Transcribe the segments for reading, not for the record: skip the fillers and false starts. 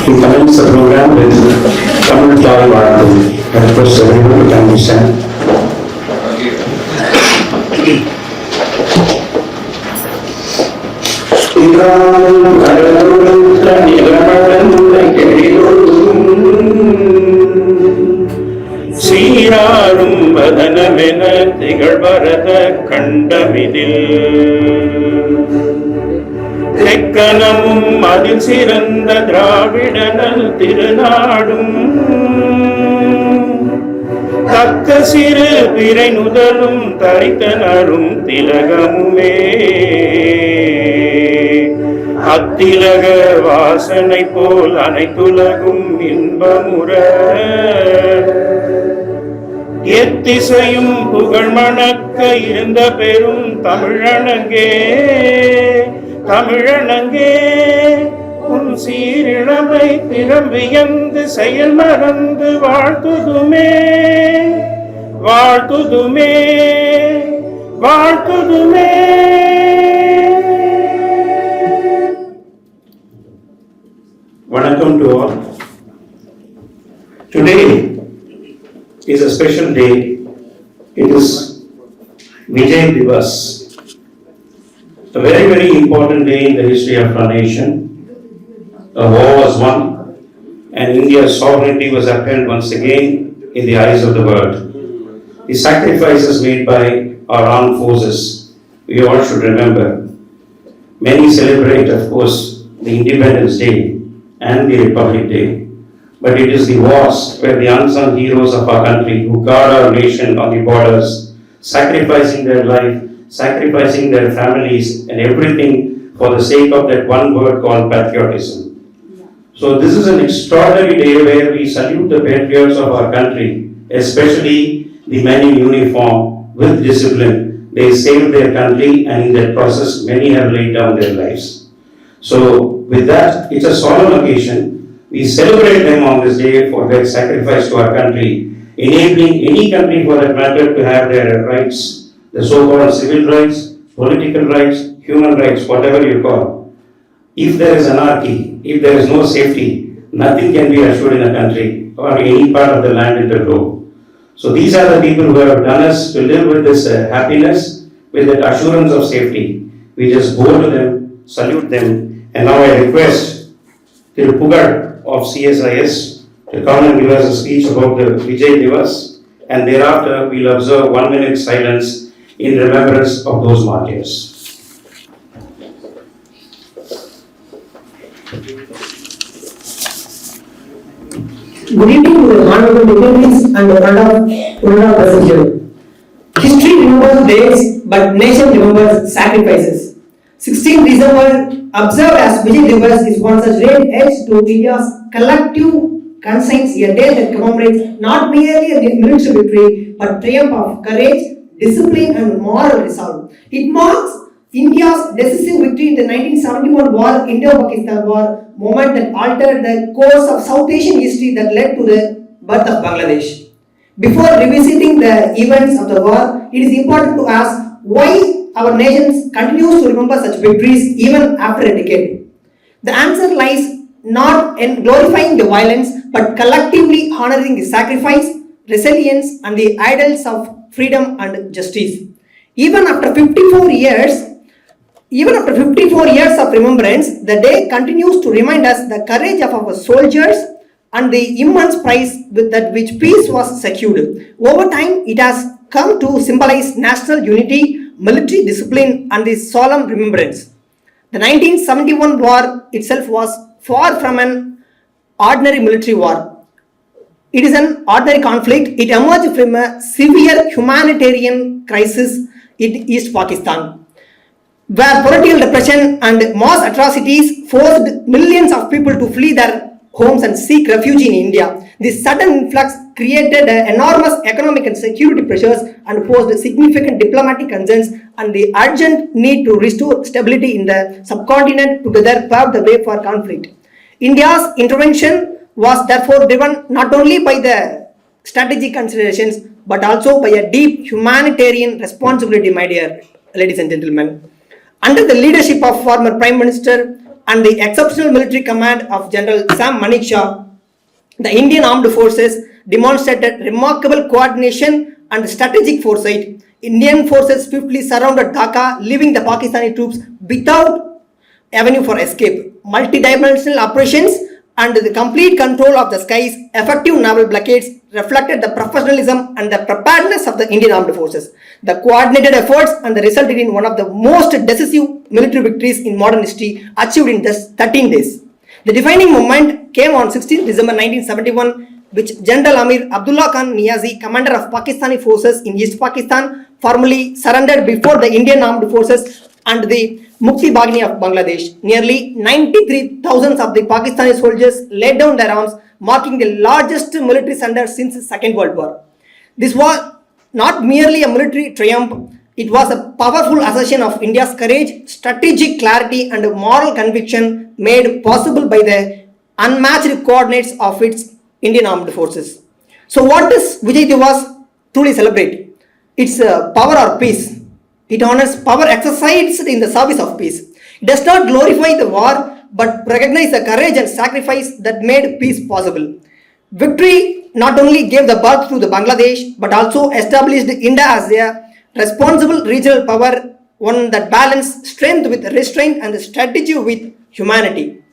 We commence the program with Tamil Clavi Varthi. I request everyone to kindly stand. சீராடும் வதனமென திகழ்வரத கண்டமிதில் தெக்கணமும் அதில் சிறந்த திராவிடனல் திருநாடும் தக்க சிறு பிறை நுதலும் தரித்தனரும் திலகமுமே அத்திலக வாசனை போல் அனைத்துலகும் இன்பமுற எத்திசையும் புகழ் மணக்க இருந்த பெரும் தமிழனங்கே தமிழனங்கே உன் சீரிழமை திறம்பியந்து செயல் மறந்து வாழ்த்துதுமே வாழ்த்துதுமே வாழ்த்துதுமே. Welcome to all. Today is a special day. It is Vijay Divas, a very, very important day in the history of our nation. A war was won and India's sovereignty was upheld once again in the eyes of the world. The sacrifices made by our armed forces, we all should remember. Many celebrate, of course, the Independence Day and the Republic Day. But it is the wars where the unsung heroes of our country who guard our nation on the borders, sacrificing their life, sacrificing their families and everything for the sake of that one word called patriotism. So this is an extraordinary day where we salute the patriots of our country, especially the men in uniform with discipline. They saved their country and in that process many have laid down their lives. So with that, it's a solemn occasion. We celebrate them on this day for their sacrifice to our country, enabling any country for that matter to have their rights, the so-called civil rights, political rights, human rights, whatever you call. If there is anarchy, if there is no safety, nothing can be assured in a country or any part of the land in the globe. So these are the people who have done us to live with this happiness, with that assurance of safety. We just go to them, salute them, and now I request Thiru Pugar of CSIS to come and give us a speech about the Vijay Divas, and thereafter we'll observe 1 minute silence in remembrance of those martyrs. Good evening to the honorable dignitaries and the Honorable Passenger. History remembers dates, but nation remembers sacrifices. 16th December, observed as Vijay Divas, is one such red edge to India's collective conscience, a day that commemorates not merely a military victory, but triumph of courage, discipline and moral resolve. It marks India's decisive victory in the 1971 war, Indo-Pakistan war, moment that altered the course of South Asian history that led to the birth of Bangladesh. Before revisiting the events of the war, it is important to ask why our nation continues to remember such victories even after a decade. The answer lies not in glorifying the violence, but collectively honoring the sacrifice, resilience, and the ideals of freedom and justice. Even after 54 years of remembrance, the day continues to remind us the courage of our soldiers and the immense price with that which peace was secured. Over time, it has come to symbolize national unity, military discipline, and the solemn remembrance. The 1971 war itself was far from an ordinary military war. It is an ordinary conflict. It emerged from a severe humanitarian crisis in East Pakistan, where political repression and mass atrocities forced millions of people to flee their homes and seek refuge in India. This sudden influx created enormous economic and security pressures and posed significant diplomatic concerns, and the urgent need to restore stability in the subcontinent together paved the way for conflict. India's intervention was therefore driven not only by the strategic considerations but also by a deep humanitarian responsibility, my dear ladies and gentlemen. Under the leadership of former Prime Minister and the exceptional military command of General Sam Manekshaw, the Indian Armed Forces demonstrated remarkable coordination and strategic foresight. Indian forces swiftly surrounded Dhaka, leaving the Pakistani troops without avenue for escape. Multi-dimensional operations and the complete control of the skies, effective naval blockades reflected the professionalism and the preparedness of the Indian Armed Forces. The coordinated efforts and resulted in one of the most decisive military victories in modern history, achieved in just 13 days. The defining moment came on 16 December 1971, which General Amir Abdullah Khan Niazi, commander of Pakistani forces in East Pakistan, formally surrendered before the Indian Armed Forces and the Mukti Baghini of Bangladesh. Nearly 93,000 of the Pakistani soldiers laid down their arms, marking the largest military surrender since the Second World War. This was not merely a military triumph, it was a powerful assertion of India's courage, strategic clarity, and moral conviction made possible by the unmatched coordinates of its Indian Armed Forces. So, what does Vijay Diwas truly celebrate? It's power or peace. It honors power exercised in the service of peace. It does not glorify the war, but recognize the courage and sacrifice that made peace possible. Victory not only gave the birth to the Bangladesh, but also established India as a responsible regional power, one that balanced strength with restraint and strategy with humanity.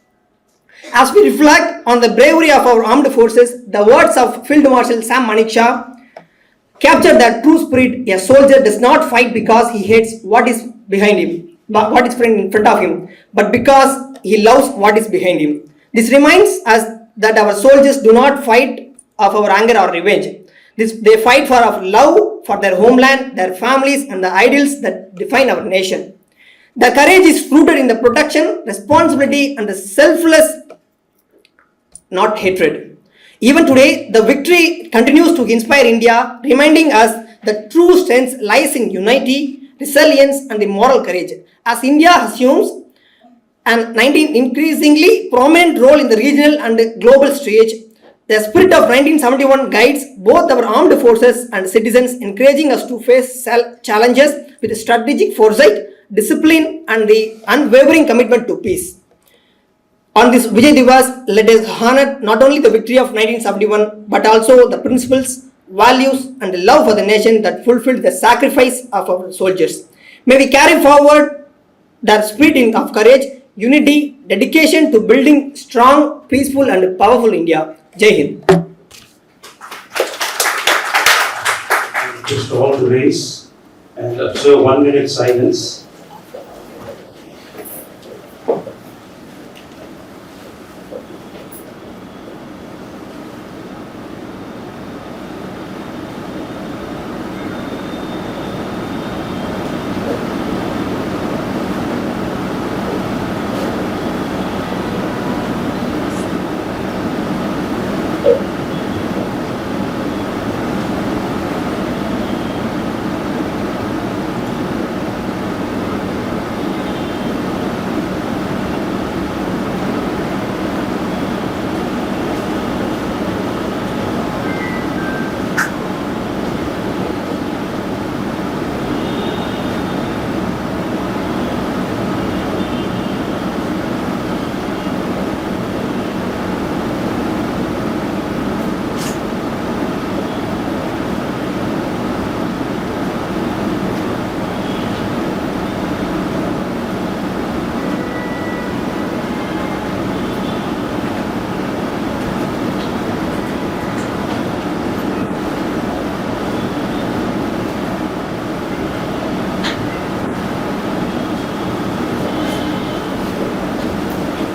As we reflect on the bravery of our armed forces, the words of Field Marshal Sam Manekshaw capture that true spirit. A soldier does not fight because he hates what is behind him, what is in front of him, but because he loves what is behind him. This reminds us that our soldiers do not fight of our anger or revenge. They fight for our love for their homeland, their families, and the ideals that define our nation. The courage is rooted in the protection, responsibility, and the selfless, not hatred. Even today, the victory continues to inspire India, reminding us that true strength lies in unity, resilience, and the moral courage. As India assumes an increasingly prominent role in the regional and global stage, the spirit of 1971 guides both our armed forces and citizens, encouraging us to face challenges with strategic foresight, discipline, and the unwavering commitment to peace. On this Vijay Diwas, let us honor not only the victory of 1971, but also the principles, values, and the love for the nation that fulfilled the sacrifice of our soldiers. May we carry forward that spirit of courage, unity, dedication to building strong, peaceful, and powerful India. Jai Hind. Just all to raise and observe 1 minute silence.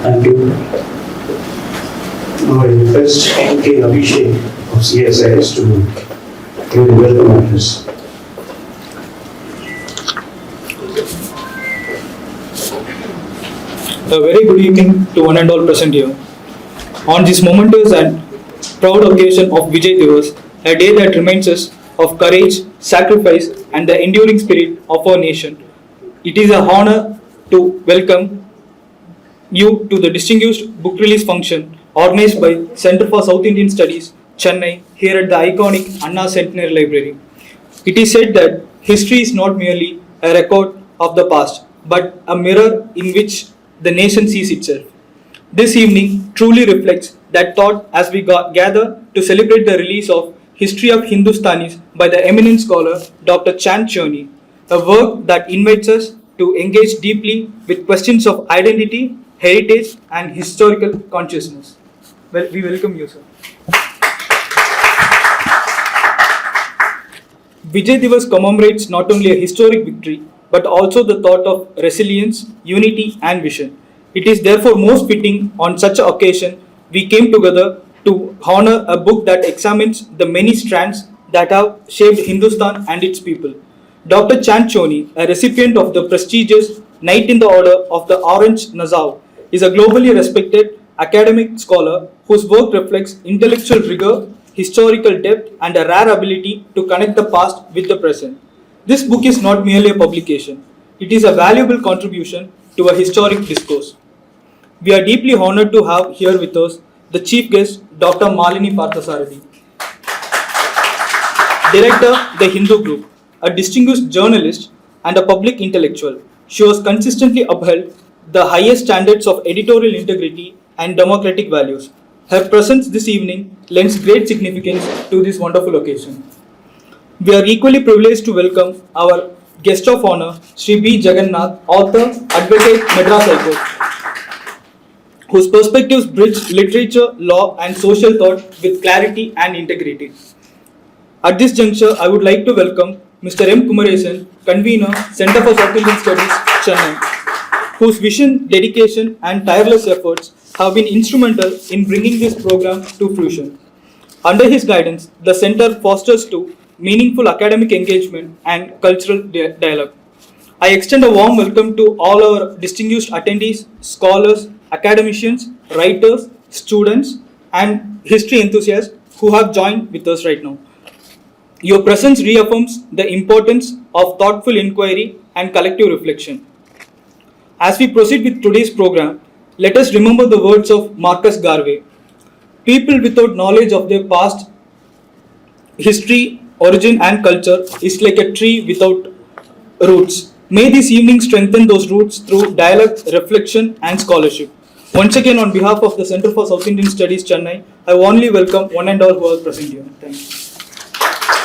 Thank you. Now I request N.K. Abhishek of CSIS to give the welcome address. A very good evening to one and all present here. On this momentous and proud occasion of Vijay Diwas, a day that reminds us of courage, sacrifice, and the enduring spirit of our nation, it is an honor to welcome you to the distinguished book release function organized by Center for South Indian Studies, Chennai, here at the iconic Anna Centenary Library. It is said that history is not merely a record of the past, but a mirror in which the nation sees itself. This evening truly reflects that thought as we gather to celebrate the release of History of Hindustanis by the eminent scholar Dr. CHOENNI, a work that invites us to engage deeply with questions of identity, heritage, and historical consciousness. Well, we welcome you, sir. Vijay Diwas commemorates not only a historic victory but also the thought of resilience, unity, and vision. It is therefore most fitting on such an occasion we came together to honor a book that examines the many strands that have shaped Hindustan and its people. Dr. CHOENNI, a recipient of the prestigious Knight in the Order of the Orange Nassau, is a globally respected academic scholar whose work reflects intellectual rigor, historical depth, and a rare ability to connect the past with the present. This book is not merely a publication, it is a valuable contribution to a historic discourse. We are deeply honored to have here with us the chief guest, Dr. MALINI Parthasarathy, Director, The Hindu Group, a distinguished journalist and a public intellectual. She has consistently upheld the highest standards of editorial integrity and democratic values. Her presence this evening lends great significance to this wonderful occasion. We are equally privileged to welcome our guest of honor, Sri B. Jagannath, author, advocate, Madras High Court, whose perspectives bridge literature, law, and social thought with clarity and integrity. At this juncture, I would like to welcome Mr. M. Kumaresan, convener, Center for South Indian Studies, Chennai, whose vision, dedication, and tireless efforts have been instrumental in bringing this program to fruition. Under his guidance, the Center fosters meaningful academic engagement and cultural dialogue. I extend a warm welcome to all our distinguished attendees, scholars, academicians, writers, students, and history enthusiasts who have joined with us right now. Your presence reaffirms the importance of thoughtful inquiry and collective reflection. As we proceed with today's program, let us remember the words of Marcus Garvey. People without knowledge of their past, history, origin, and culture is like a tree without roots. May this evening strengthen those roots through dialogue, reflection, and scholarship. Once again, on behalf of the Center for South Indian Studies, Chennai, I warmly welcome one and all who are present here. Thank you.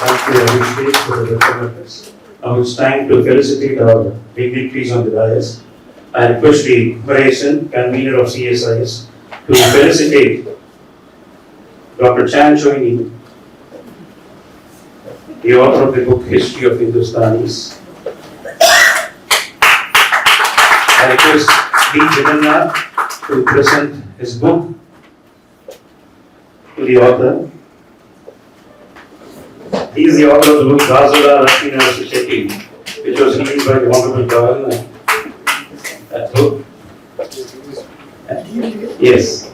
Thank you, Abhishek, for the recommendations. Now it's time to felicitate our dignitaries on the dais. I request the Kumaresan, convener of CSIS, to felicitate Dr. CHOENNI, the author of the book History of Hindustanis. I request B. Jagannath to present his book to the author. He is the author of the book Gazula Lakshmi Narasichetty, which was written by the Honorable Governor. That book? Yes.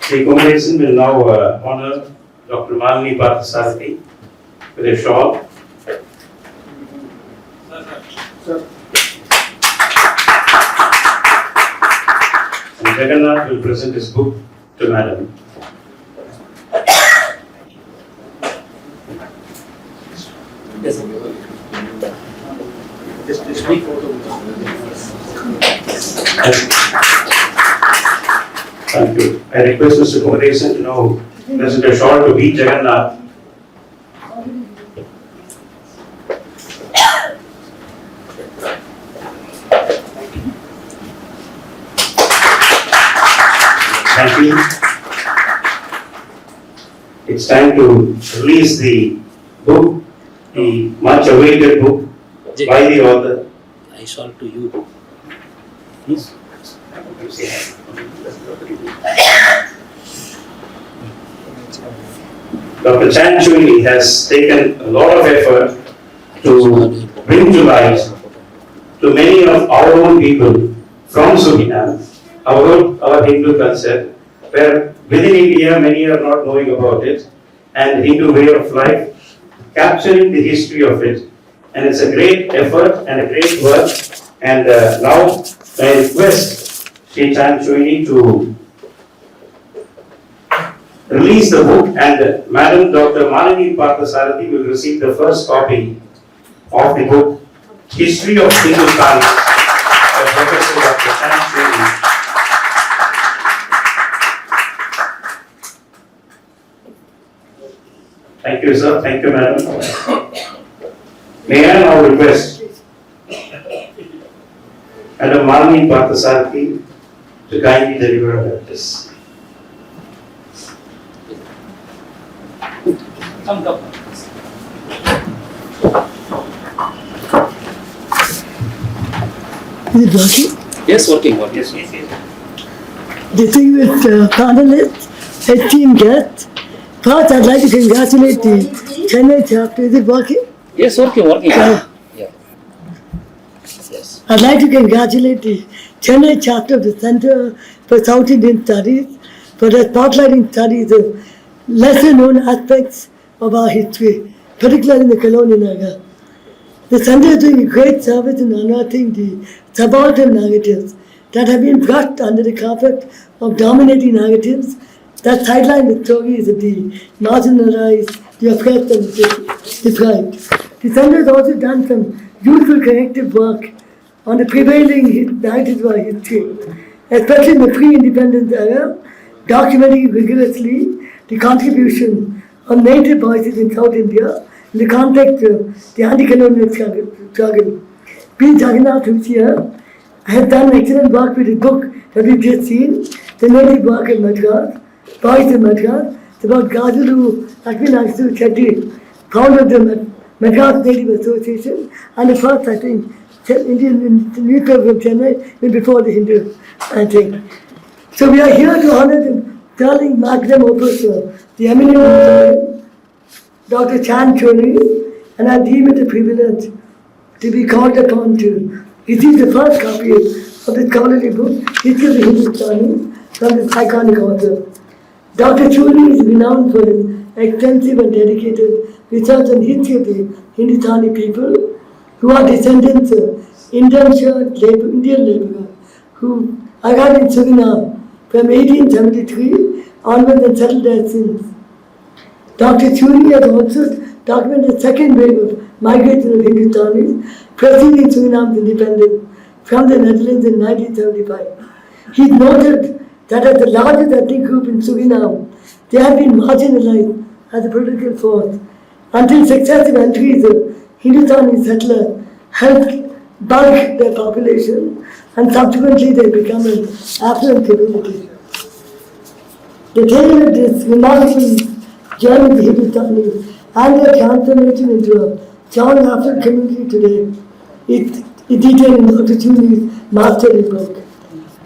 Sri Kumaresan will now honor Dr. MALINI Parthasarathy with a shawl. And Jagannath will present his book to Madam. Thank you. I request Mr. Kumaresan to now present a shawl to B. Jagannath. Thank you. It's time to release the book, the much awaited book by the author. I saw to you. Yes. Dr. CHOENNI has taken a lot of effort to bring to light to many of our own people from Suriname our Hindu culture, where within India many are not knowing about it, and Hindu way of life, capturing the history of it. And it's a great effort and a great work. And now I request Sri CHOENNI to release the book, and Madam Dr. MALINI Parthasarathy will receive the first copy of the book History of Hindustanis by Professor Dr. Chennai. Thank you, sir. Thank you, madam. May I now request Madam MALINI Parthasarathhy to kindly deliver her address. Is it working? Yes, working. Yes, yes, yes. Distinguished panelists, esteemed guests, first I'd like to congratulate the Chennai Chapter. Is it working? Yes, working. Yeah. Yes. I'd like to congratulate the Chennai Chapter of the Center for South Indian Studies for spotlighting studies of lesser known aspects of our history, particularly in the colonial era. The Center is doing a great service in unearthing the subaltern narratives that have been brushed under the carpet of dominating narratives that sideline the stories of the marginalized, the oppressed, and the deprived. The Center has also done some useful corrective work on the prevailing narratives of our history, especially in the pre-independence era, documenting rigorously the contribution of native voices in South India in the context of the anti-colonial struggle. P. Jagannath, who's here, has done excellent work with the book that we've just seen, The Native Work in Madras, Voice in Madras. It's about Gajulu Akvinaksu Chetty, founder of the Madras Native Association, and the first, I think, Indian newspaper of Chennai, even before the Hindu, I think. So we are here to honor the sterling magnum opus of the eminent historian, Dr. CHOENNI, and I deem it a privilege to be called upon to receive the first copy of the scholarly book, History of the Hindustanis, from this iconic author. Dr. CHOENNI is renowned for his extensive and dedicated research on history of the Hindustani people, who are descendants of Indian laborers who arrived in Suriname from 1873 onwards and settled there since. Dr. CHOENNI has also documented a second wave of migration of Hindustanis preceding Suriname's independence from the Netherlands in 1975. He noted that as the largest ethnic group in Suriname, they have been marginalized as a political force until successive entries of Hindustani settlers helped bulk their population and subsequently they become an affluent community. The tale of this remarkable journey of the Hindustanis and their transformation into a strong affluent community today is detailed in Dr. CHOENNI's masterly book.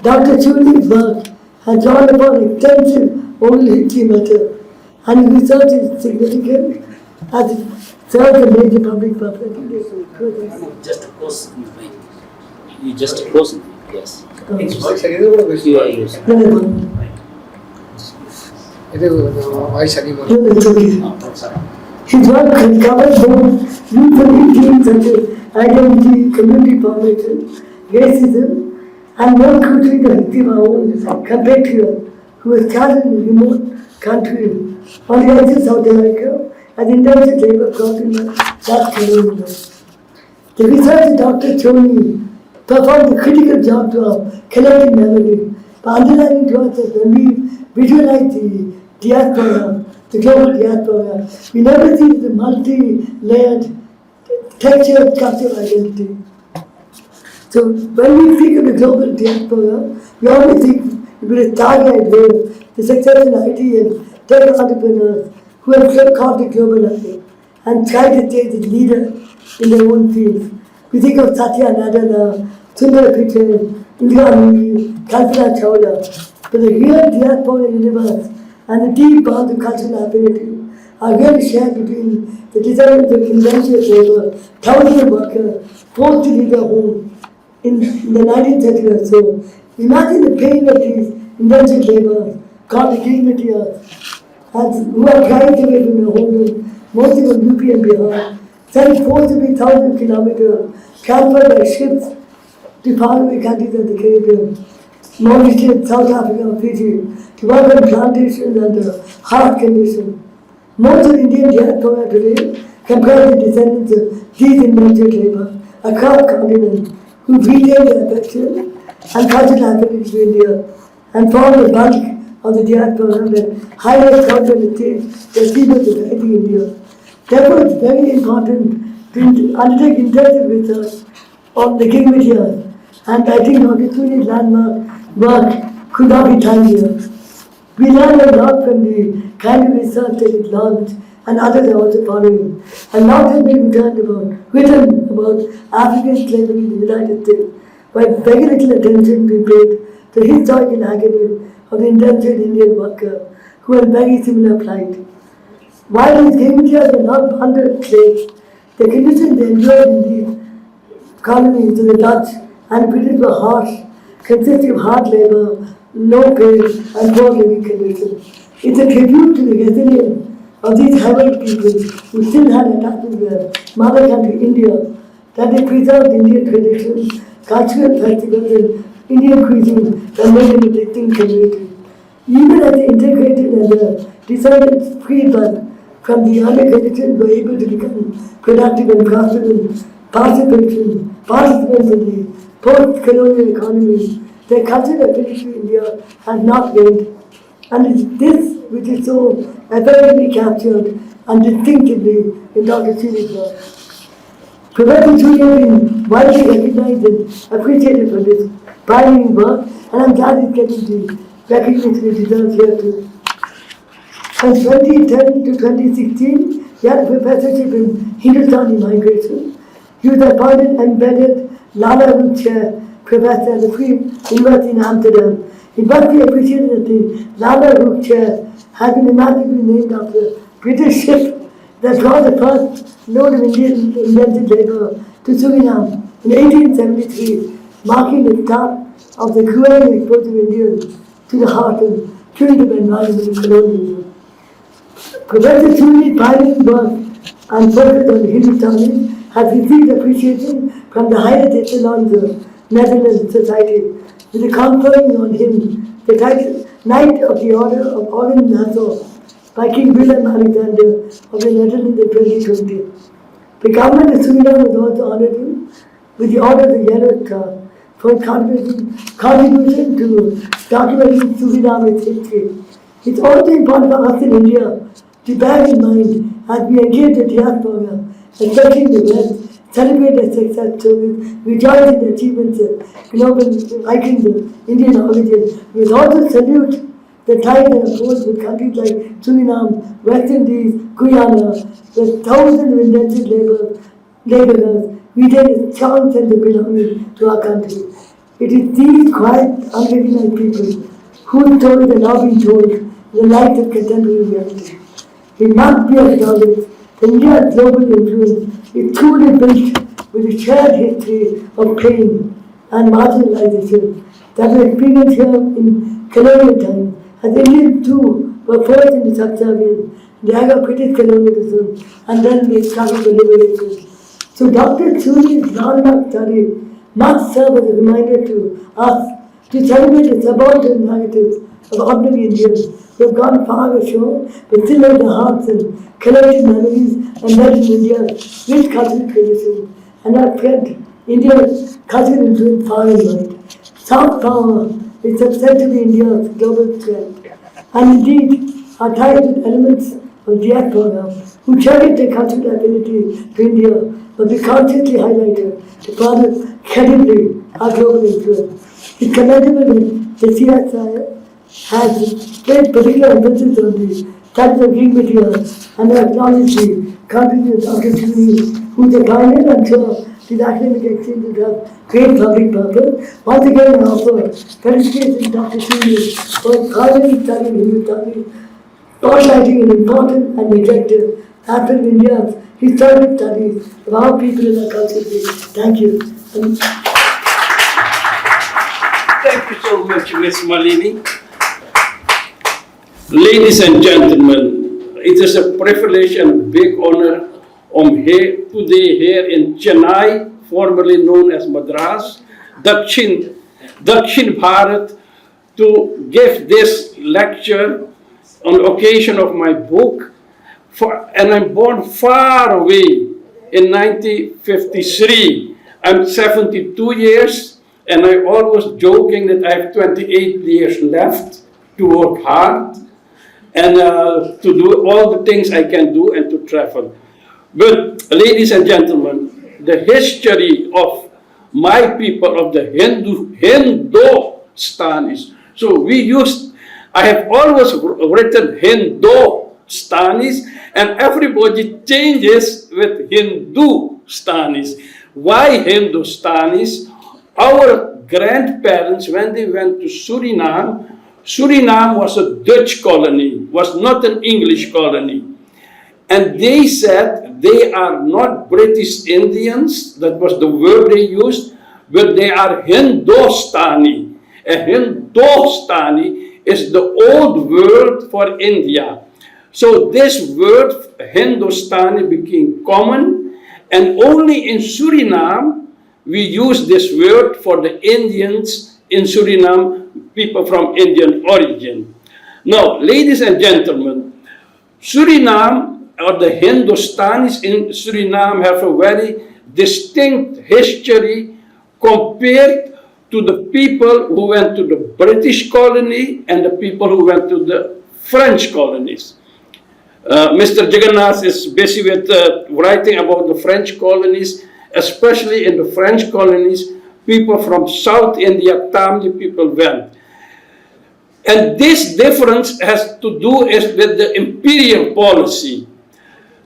Dr. CHOENNI's work has drawn upon extensive oral history matter and his research is significant as it serves a major public purpose. Just close. You just close. Yes. Yes. You are using. No, it's okay. His work has covered both youthful themes such as identity, community formation, racism, and more crucially the history of our own compatriot who was started in a remote country on the edge of South America as indentured labor crossing the Dutch colonial. The research of Dr. CHOENNI performed a critical job to our collective memory by underlining to us that when we visualize the diaspora, the global diaspora, we never see the multi-layered textured cultural identity. So when we think of the global diaspora, we always think with a target wave, the successful IT and tech entrepreneurs who have caught the global update and tried to take the leader in their own fields. We think of Satya Nadella, Sundar Pichai, Indira Nooyi, Kalpana Chawla. But the real diaspora universe and the deep bonds of cultural affinity are really shared between the descendants of indentured labor, thousands of workers forced to leave their home in the 19th century or so. Imagine the pain of these indentured laborers called the dignity earth, who are dragged away from their homeland, mostly from UP and Bihar, sent forcibly 1,000 kilometers, transferred by ships to faraway countries of the Caribbean, Mauritius, South Africa, Fiji, to work on plantations under harsh conditions. Most of Indian diaspora today comprise the descendants of these indentured labor across continent who retained their affection and cultural happenings to India and formed the bulk of the diaspora that highlights cultural heritage that people society in India. Therefore, it's very important to undertake intensive research on the King Meteors, and I think Dr. Chennai's landmark work could not be done here. We learn a lot from the kind of research that is launched, and others are also following. A lot has been written about African slavery in the United States, but very little attention being paid to the historical agony of the indentured Indian worker who had very similar plight. While these King Meteors were not bonded slaves, the conditions they endured in these colonies to the Dutch and British were harsh, consisting of hard labor, low pay, and poor living conditions. It's a tribute to the resilience of these heroic people who still had attachment to their mother country, India, that they preserved Indian traditions, cultural festivals, and Indian cuisine that made them a distinct community. Even as they integrated and their descendants freed from the early conditions were able to become productive and prosperous participants in the post-colonial economy, their cultural affinity to India has not waned. And it's this which is so effectively captured and distinctively in Dr. Chennai's work. Professor Chennai has been widely recognized and appreciated for this pioneering work, and I'm glad he's getting the recognition he deserves here too. From 2010 to 2016, he had a professorship in Hindustani migration. He was appointed embedded Lala Root Chair Professor at the Free University in Amsterdam. It must be appreciated that the Lala Root Chair has been imaginatively named after a British ship that brought the first load of Indian indentured labor to Suriname in 1873, marking the start of the cruel exposure of Indians to the harsh and punitive environment of colonialism. Professor Chennai's pioneering work and focus on Hindustanis has received appreciation from the highest echelons of Netherlands society, with the conferring on him the title Knight of the Order of Orange Nassau by King Willem Alexander of the Netherlands in 2020. The government of Suriname has also honored him with the Order of the Yellow Star for his contribution to documenting Suriname's history. It's also important for us in India to bear in mind as we engage the diaspora, especially in the West, celebrate their success stories, rejoice in the achievements of global icons of Indian origin. We will also salute the ties and approach with countries like Suriname, West Indies, Guyana, where thousands of indentured laborers retain a strong sense of belonging to our country. It is these quiet, unrecognized people whose stories are now being told in the light of contemporary reality. It must be acknowledged that India's global influence is truly built with a shared history of pain and marginalization that we experienced here in colonial times, as Indians too were first in the Sub-Saharan, the era of British colonialism, and then the struggle for liberation. So Dr. Chennai's landmark study must serve as a reminder to us to celebrate the subaltern narratives of ordinary Indians who have gone far ashore, but still have their hearts and collective memories and legend India's rich cultural tradition, and have spread India's cultural influence far and wide. Soft power is substantially India's global strength, and indeed are tied with elements of diaspora who cherish their cultural affinity to India, but be consciously highlighted to further credibly our global influence. It's commendable that the CSI has placed particular emphasis on the studies of King Meteors and acknowledged the contributions of Dr. Chennai, who is a pioneer. I'm sure these academic exchanges have great public purpose. Once again, I offer felicitations to Dr. Chennai for his pioneering study in Hindustani, spotlighting an important and neglected aspect of India's historical studies of our people and our culture. Thank you. Thank you so much, Ms. Malini. Ladies and gentlemen, it is a privilege and big honor today here in Chennai, formerly known as Madras, Dakshin Bharat, to give this lecture on occasion of my book. And I'm born far away in 1953. I'm 72 years, and I always joking that I have 28 years left to work hard and to do all the things I can do and to travel. But, ladies and gentlemen, the history of my people, of the Hindustanis. So I have always written Hindustanis, and everybody changes with Hindustanis. Why Hindustanis? Our grandparents, when they went to Suriname, Suriname was a Dutch colony, was not an English colony. And they said they are not British Indians, that was the word they used, but they are Hindustani. And Hindustani is the old word for India. So this word, Hindustani, became common, and only in Suriname we use this word for the Indians in Suriname, people from Indian origin. Now, ladies and gentlemen, Suriname, or the Hindustanis in Suriname, have a very distinct history compared to the people who went to the British colony and the people who went to the French colonies. Mr. Jagannath is busy with writing about the French colonies, especially in the French colonies, people from South India, Tamil people went. And this difference has to do with the imperial policy.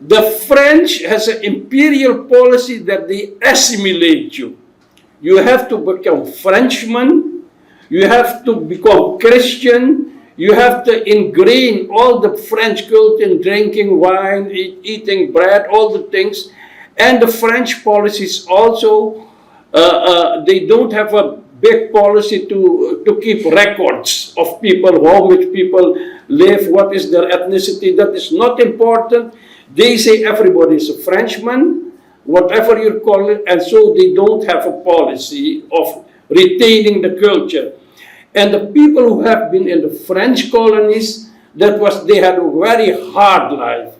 The French has an imperial policy that they assimilate you. You have to become Frenchman, you have to become Christian, you have to ingrain all the French culture, drinking wine, eating bread, all the things. And the French policies also, they don't have a big policy to keep records of people, how much people live, what is their ethnicity. That is not important. They say everybody is a Frenchman, whatever you call it, and so they don't have a policy of retaining the culture. And the people who have been in the French colonies, they had a very hard life,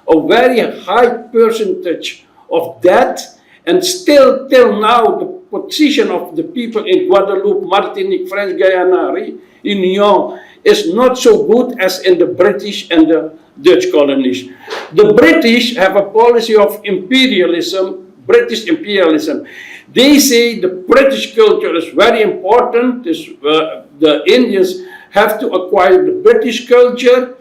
a very high percentage of debt, and still till now the position of the people in Guadeloupe, Martinique, French Guiana, Réunion is not so good as in the British and the Dutch colonies. The British have a policy of imperialism, British imperialism. They say the British culture is very important. The Indians have to acquire the British culture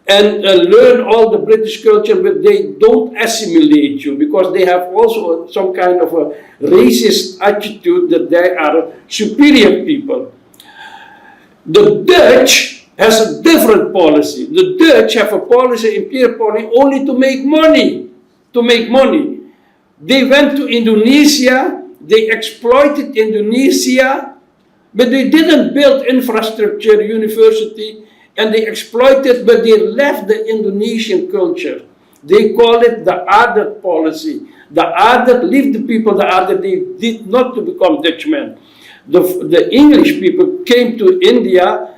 and learn all the British culture, but they don't assimilate you because they have also some kind of a racist attitude that they are superior people. The Dutch has a different policy. The Dutch have a policy, imperial policy, only to make money. To make money. They went to Indonesia, they exploited Indonesia, but they didn't build infrastructure, university, and they exploited, but they left the Indonesian culture. They call it the Adat policy. The Adat, leave the people the Adat, they did not to become Dutchmen. The English people came to India,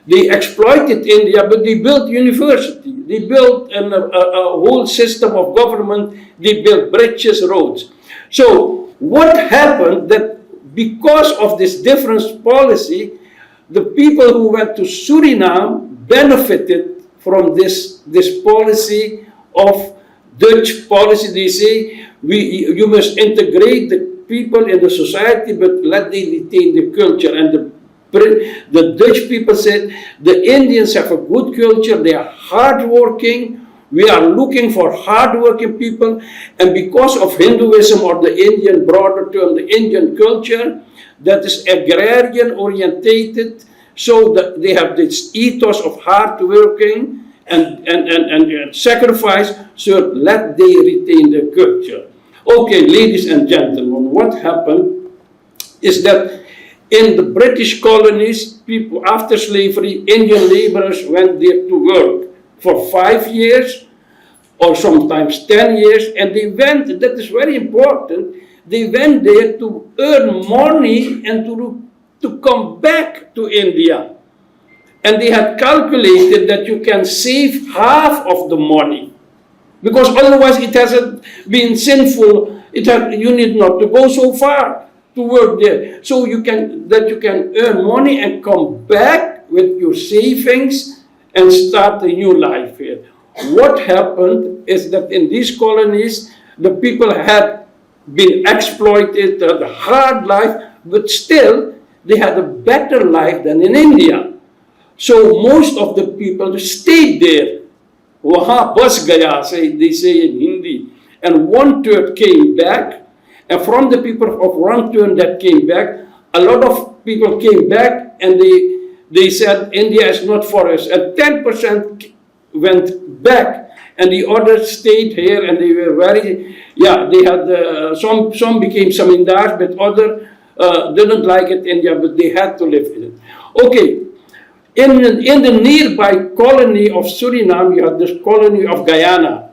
they exploited India, but they built university. They built a whole system of government. They built bridges, roads. So what happened that because of this different policy, the people who went to Suriname benefited from this policy of Dutch policy. They say, you must integrate the people in the society, but let them retain the culture. And the Dutch people said, the Indians have a good culture, they are hardworking, we are looking for hardworking people, and because of Hinduism, or the Indian broader term, the Indian culture, that is agrarian orientated, so that they have this ethos of hardworking and sacrifice, so let they retain their culture. Okay, ladies and gentlemen, what happened is that in the British colonies, people after slavery, Indian laborers went there to work for 5 years or sometimes 10 years, and they went, that is very important, they went there to earn money and to come back to India. And they had calculated that you can save half of the money, because otherwise it hasn't been sinful You need not to go so far to work there. So you can earn money and come back with your savings and start a new life here. What happened is that in these colonies, the people had been exploited, had a hard life, but still they had a better life than in India. So most of the people stayed there. Wahan bas gaya, they say in Hindi. And 1/3 came back. And from the people of 1/3 that came back, a lot of people came back and they said India is not for us. And 10% went back. And the others stayed here and they were very, they had, some became zamindars, but others didn't like it India, but they had to live in it. Okay. In the nearby colony of Suriname, you had this colony of Guyana.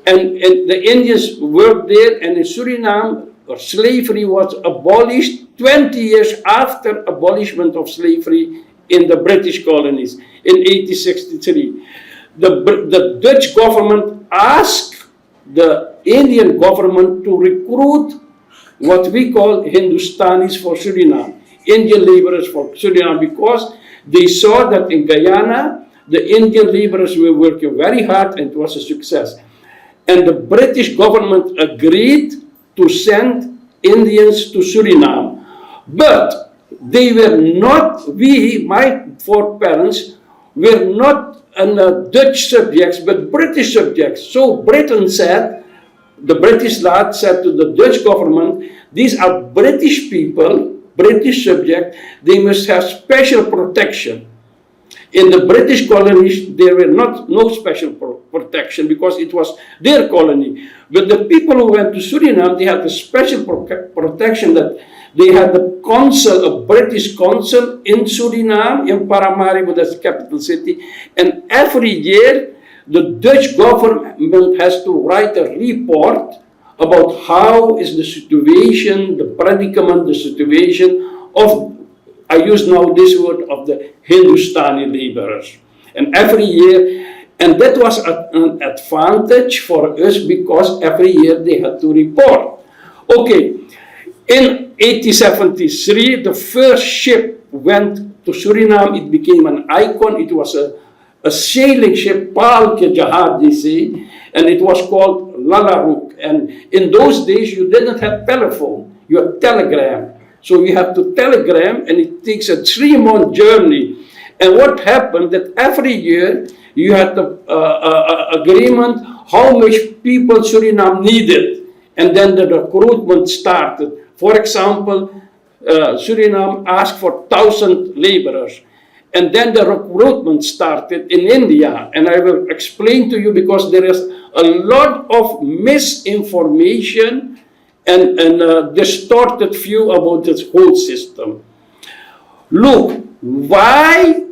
And the Indians worked there, and in Suriname, slavery was abolished 20 years after abolishment of slavery in the British colonies in 1863. The Dutch government asked the Indian government to recruit what we call Hindustanis for Suriname, Indian laborers for Suriname, because they saw that in Guyana, the Indian laborers were working very hard and it was a success. And the British government agreed to send Indians to Suriname. But they were not, my foreparents, were not Dutch subjects, but British subjects. So Britain said, the British lad said to the Dutch government, these are British people, British subjects, they must have special protection. In the British colonies, there were no special protection because it was their colony. But the people who went to Suriname, they had a special protection that they had the consul, a British consul in Suriname, in Paramaribo, that's the capital city. And every year, the Dutch government has to write a report about how is the situation, the predicament, the situation of, I use now this word, of the Hindustani laborers. And every year, and that was an advantage for us because every year they had to report. Okay, in 1873, the first ship went to Suriname. It became an icon. It was a sailing ship, Paal ke Jahad, they say, and it was called Lalaruk. And in those days, you didn't have telephone, you had telegram. So you have to telegram, and it takes a 3-month journey. And what happened that every year, you had the agreement how much people Suriname needed. And then the recruitment started. For example, Suriname asked for 1,000 laborers. And then the recruitment started in India. And I will explain to you because there is a lot of misinformation and distorted view about this whole system. Look, why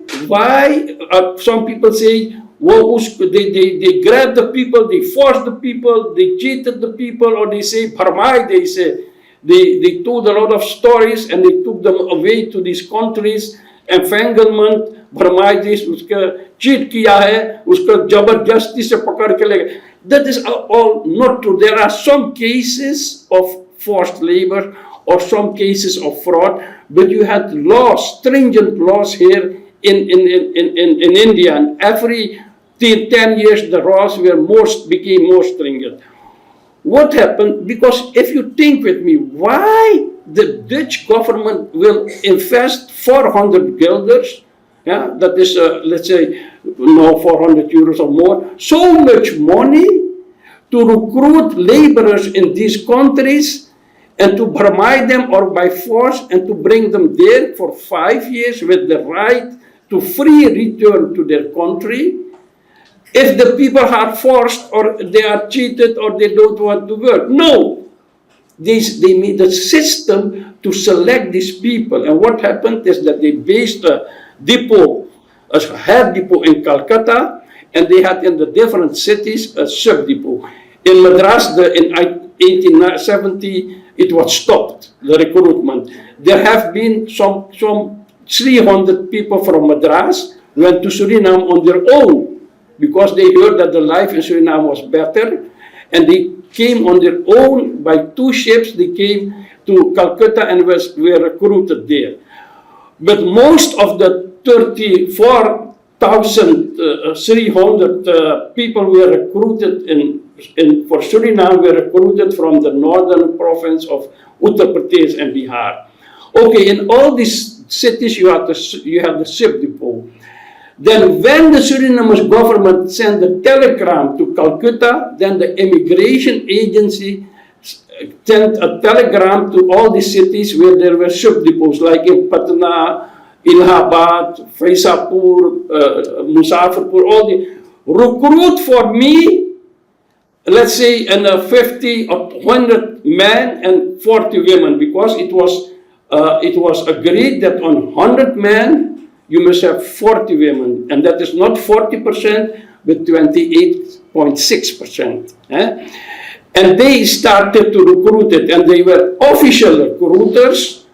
some people say, well, they grabbed the people, they forced the people, they cheated the people, or they say, Bharmai, they say, they told a lot of stories and they took them away to these countries. Entanglement, भरमाई देश उसका cheat किया है, उसका जबरदस्ती से पकड़ के ले गए. That is all not true. There are some cases of forced labor or some cases of fraud, but you had laws, stringent laws here in India, and every 10 years the laws became more stringent. What happened? Because if you think with me, why the Dutch government will invest 400 guilders, that is, let's say, 400 euros or more, so much money to recruit laborers in these countries and to permit them or by force and to bring them there for 5 years with the right to free return to their country. If the people are forced or they are cheated or they don't want to work. No. They made a system to select these people. And what happened is that they based a depot, a head depot in Calcutta, and they had in the different cities a sub-depot. In Madras, in 1870, it was stopped, the recruitment. There have been some 300 people from Madras went to Suriname on their own, because they heard that the life in Suriname was better, and they came on their own by 2 ships. They came to Calcutta and were recruited there. But most of the 34,300 people were recruited for Suriname were recruited from the northern province of Uttar Pradesh and Bihar. Okay, in all these cities you have the ship depot. Then when the Surinamese government sent a telegram to Calcutta, then the immigration agency sent a telegram to all the cities where there were ship depots, like in Patna, Allahabad, Faisapur, Muzaffarpur, all the recruit for me, let's say, 50 or 100 men and 40 women, because it was agreed that on 100 men you must have 40 women, and that is not 40%, but 28.6%. And they started to recruit it, and they were official recruiters.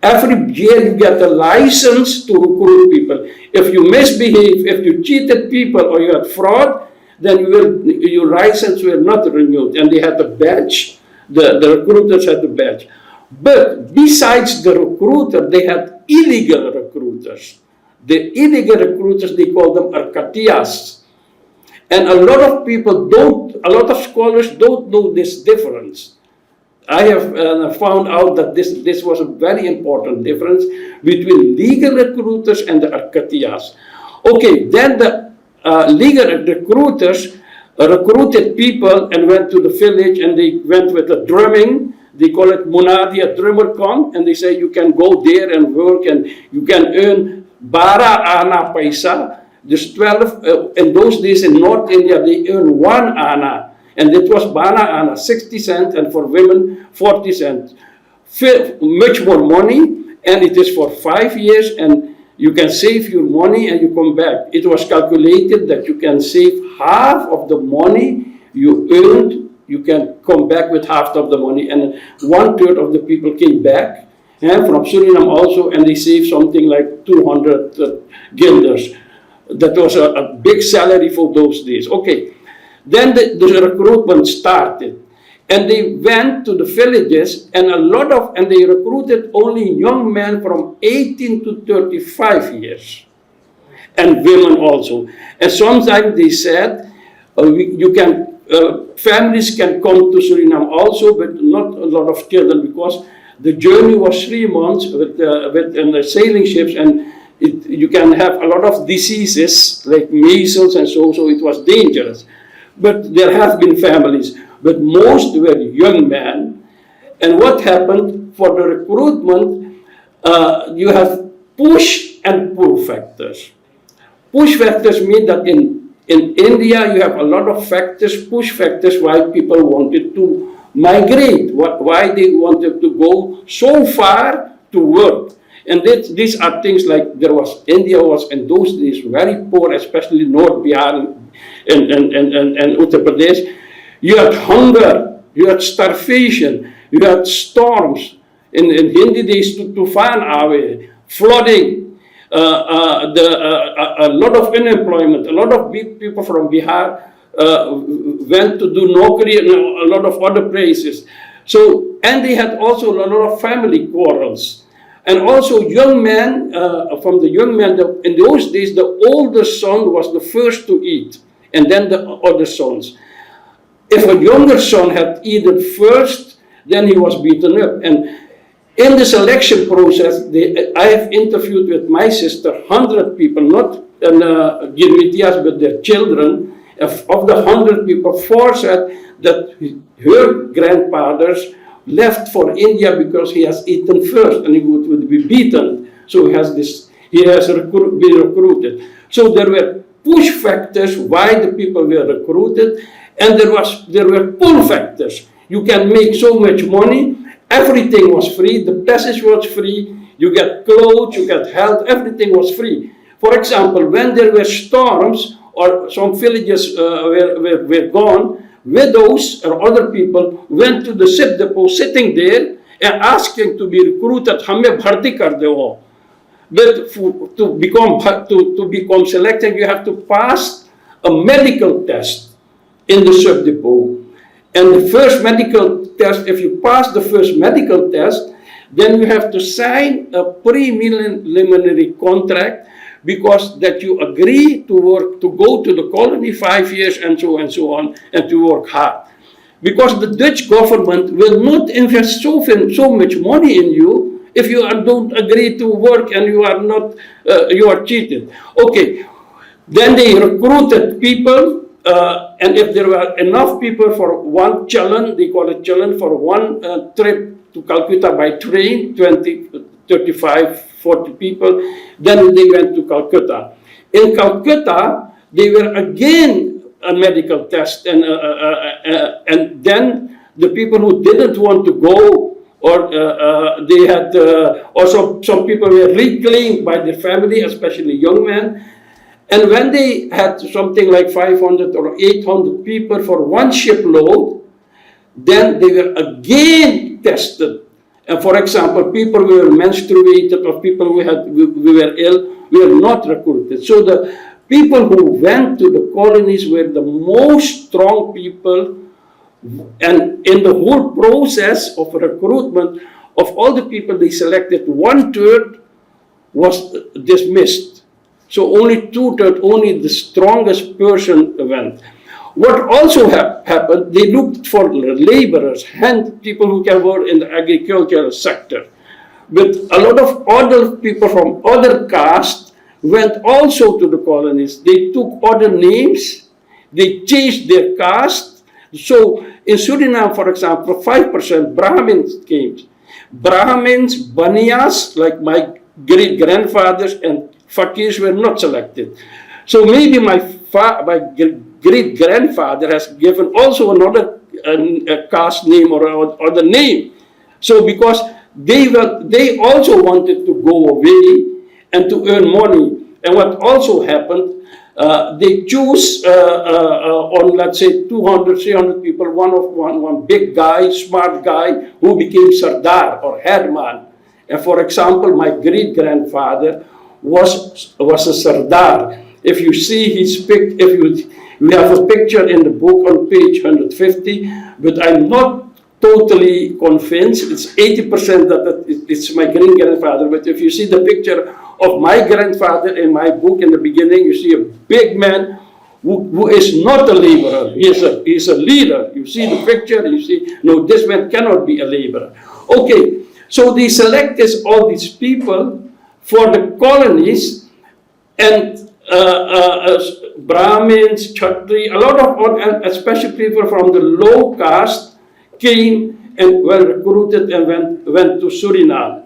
Every year you get a license to recruit people. If you misbehave, if you cheated people or you had fraud, then your license will not renewed. And they had a badge. The recruiters had a badge. But besides the recruiter, they had illegal recruiters. The illegal recruiters, they call them arcatias. And a lot of scholars don't know this difference. I have found out that this was a very important difference between legal recruiters and the arcatias. Okay, then the legal recruiters recruited people and went to the village, and they went with a drumming. They call it munadi, a drummer come, and they say you can go there and work and you can earn 12 ana paisa. Just 12, in those days in North India, they earn 1 ana. And it was bana ana, 60 cents, and for women, 40 cents. Much more money, and it is for 5 years, and you can save your money and you come back. It was calculated that you can save half of the money you earned. You can come back with half of the money, and 1/3 of the people came back, and from Suriname also, and they saved something like 200 guilders. That was a big salary for those days. Okay, then the recruitment started, and they went to the villages, and they recruited only young men from 18 to 35 years, and women also. And sometimes they said, families can come to Suriname also, but not a lot of children, because the journey was 3 months with the sailing ships, and you can have a lot of diseases like measles and so it was dangerous. But there have been families, but most were young men. And what happened for the recruitment, you have push and pull factors. Push factors mean that in India, you have a lot of factors, push factors, why people wanted to migrate, why they wanted to go so far to work. And these are things like India was in those days very poor, especially North Bihar and Uttar Pradesh. You had hunger, you had starvation, you had storms. In Hindi days, tufan aaye, flooding. A lot of unemployment. A lot of people from Bihar went to do Nokri and a lot of other places. So, and they had also a lot of family quarrels. And also young men, in those days, the older son was the first to eat, and then the other sons. If a younger son had eaten first, then he was beaten up. And in the selection process, I have interviewed with my sister 100 people, not Girmitias, but their children. Of the 100 people, 4 said that her grandfathers left for India because he has eaten first and he would be beaten. So he has been recruited. So there were push factors why the people were recruited, and there were pull factors. You can make so much money. Everything was free. The passage was free. You get clothes, you get health, everything was free. For example, when there were storms or some villages were gone, widows or other people went to the ship depot, sitting there and asking to be recruited. Hame bharti kar do. But to become selected, you have to pass a medical test in the ship depot. And the first medical test, if you pass the first medical test, then you have to sign a preliminary contract, because that you agree to work, to go to the colony 5 years and so on, and to work hard. Because the Dutch government will not invest so much money in you if you don't agree to work and you are not, you are cheated. Okay, then they recruited people, and if there were enough people for one challenge, they call it challenge, for one trip to Calcutta by train, 20, 35, 40 people, then they went to Calcutta. In Calcutta, they were again a medical test, and then the people who didn't want to go, or they had, also some people were reclaimed by their family, especially young men. And when they had something like 500 or 800 people for one shipload, then they were again tested. And for example, people who were menstruated or people who were ill were not recruited. So the people who went to the colonies were the most strong people, and in the whole process of recruitment, of all the people they selected, 1/3 was dismissed. So only 2/3, only the strongest person went. What also happened, they looked for laborers, people who can work in the agricultural sector. But a lot of other people from other castes went also to the colonies. They took other names, they changed their caste. So in Suriname, for example, 5% Brahmins came. Brahmins, Baniyas, like my great-grandfathers, and Fakirs were not selected. So maybe my great-grandfather has given also another caste name or other name. So because they also wanted to go away and to earn money. And what also happened, they choose on, let's say, 200, 300 people, one big guy, smart guy, who became Sardar or headman. And for example, my great-grandfather was a Sardar. If you see his we have a picture in the book on page 150, but I'm not totally convinced. It's 80% that it's my great-grandfather. But if you see the picture of my grandfather in my book in the beginning, you see a big man who is not a laborer. He's a leader. You see the picture, you see, no, this man cannot be a laborer. Okay, so they selected all these people for the colonies, and Brahmins, Chatri, a lot of, and especially people from the low caste, came and were recruited and went to Suriname.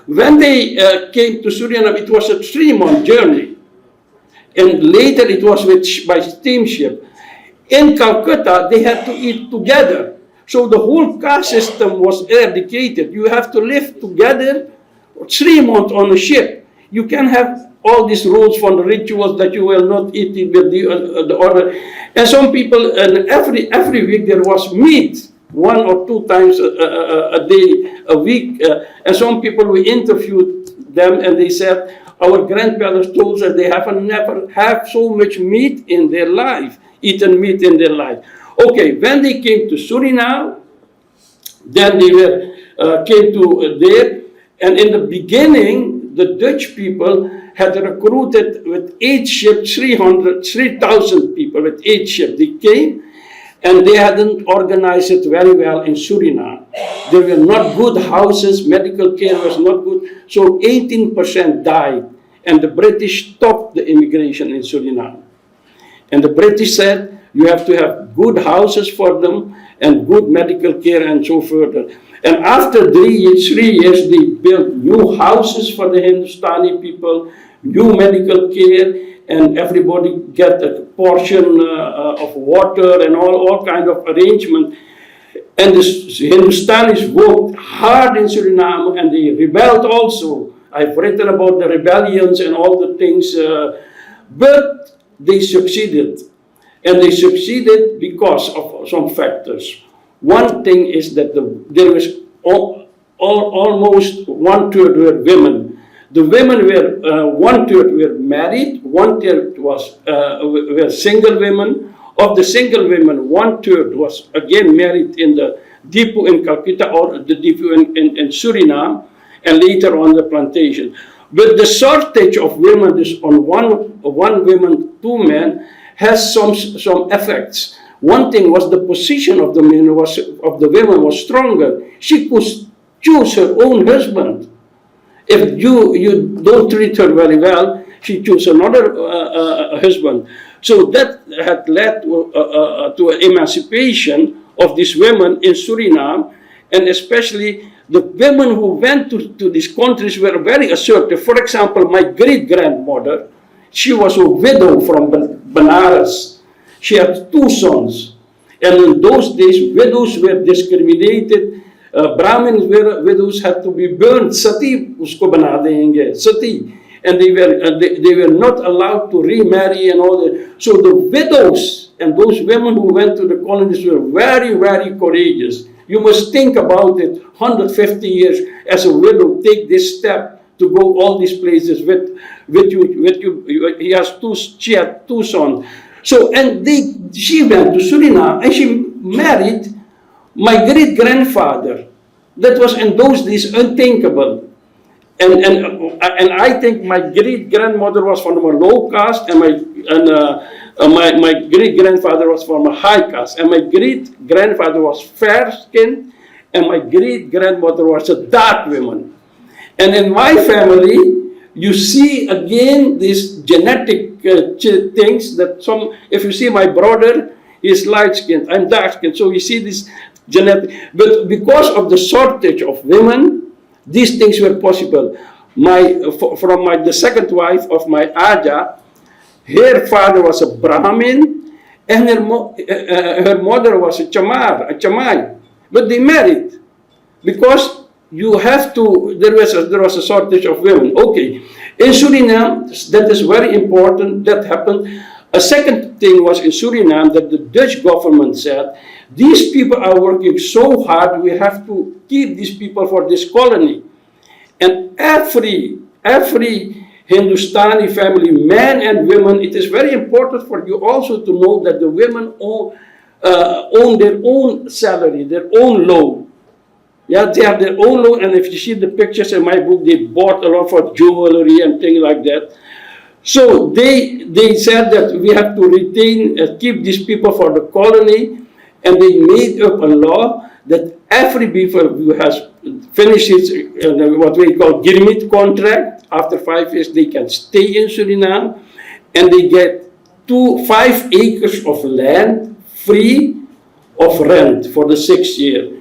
When they came to Suriname, it was a 3-month journey, and later it was by steamship. In Calcutta, they had to eat together, so the whole caste system was eradicated. You have to live together 3 months on a ship. You can have all these rules for the rituals that you will not eat with the other. And some people, and every week there was meat, 1 or 2 times a day, a week. And some people, we interviewed them, and they said, our grandparents told us they have never had so much meat in their life, eaten meat in their life. Okay, when they came to Suriname, then they came to there, and in the beginning, the Dutch people had recruited with 8 ships, 3,000 people with 8 ships. They came, and they hadn't organized it very well in Suriname. There were not good houses, medical care was not good, so 18% died, and the British stopped the immigration in Suriname. And the British said, you have to have good houses for them, and good medical care, and so further. And after 3 years, they built new houses for the Hindustani people, new medical care, and everybody get a portion of water and all kind of arrangement. And the Hindustanis worked hard in Suriname, and they rebelled also. I've written about the rebellions and all the things, but they succeeded. And they succeeded because of some factors. One thing is that there was almost 1/3 were women. The women were 1/3 were married, 1/3 were single women, of the single women, 1/3 was again married in the depot in Calcutta or the depot in Suriname, and later on the plantation. But the shortage of women is on one woman, 2 men, has some effects. One thing was the position of the women was stronger. She could choose her own husband. If you don't treat her very well, she chose another husband. So that had led to emancipation of these women in Suriname, and especially the women who went to these countries were very assertive. For example, my great-grandmother, she was a widow from Benares. She had 2 sons. And in those days, widows were discriminated. Brahmin widows had to be burned. Sati, usko bana denge, sati. And they were not allowed to remarry and all that. So the widows and those women who went to the colonies were very, very courageous. You must think about it. 150 years as a widow, take this step to go all these places with you. She had 2 sons. So she went to Suriname and she married my great-grandfather. That was in those days unthinkable. And I think my great-grandmother was from a low caste, and my great-grandfather was from a high caste, and my great-grandfather was fair-skinned, and my great-grandmother was a dark woman. And in my family, you see again these genetic things that if you see my brother, he's light-skinned, I'm dark-skinned, so you see this genetic, but because of the shortage of women, these things were possible. The second wife of my Aja, her father was a Brahmin, and her mother was a Chamai. But they married because there was a shortage of women. Okay, in Suriname, that is very important. That happened. A second thing was in Suriname that the Dutch government said, these people are working so hard, we have to keep these people for this colony. And every Hindustani family, men and women, it is very important for you also to know that the women own their own salary, their own loan. Yeah, they have their own loan, and if you see the pictures in my book, they bought a lot for jewelry and things like that. So they said that we have to keep these people for the colony, and they made up a law that every people who has finished his what we call Girmit contract, after 5 years they can stay in Suriname, and they get 5 acres of land free of rent for the 6th year.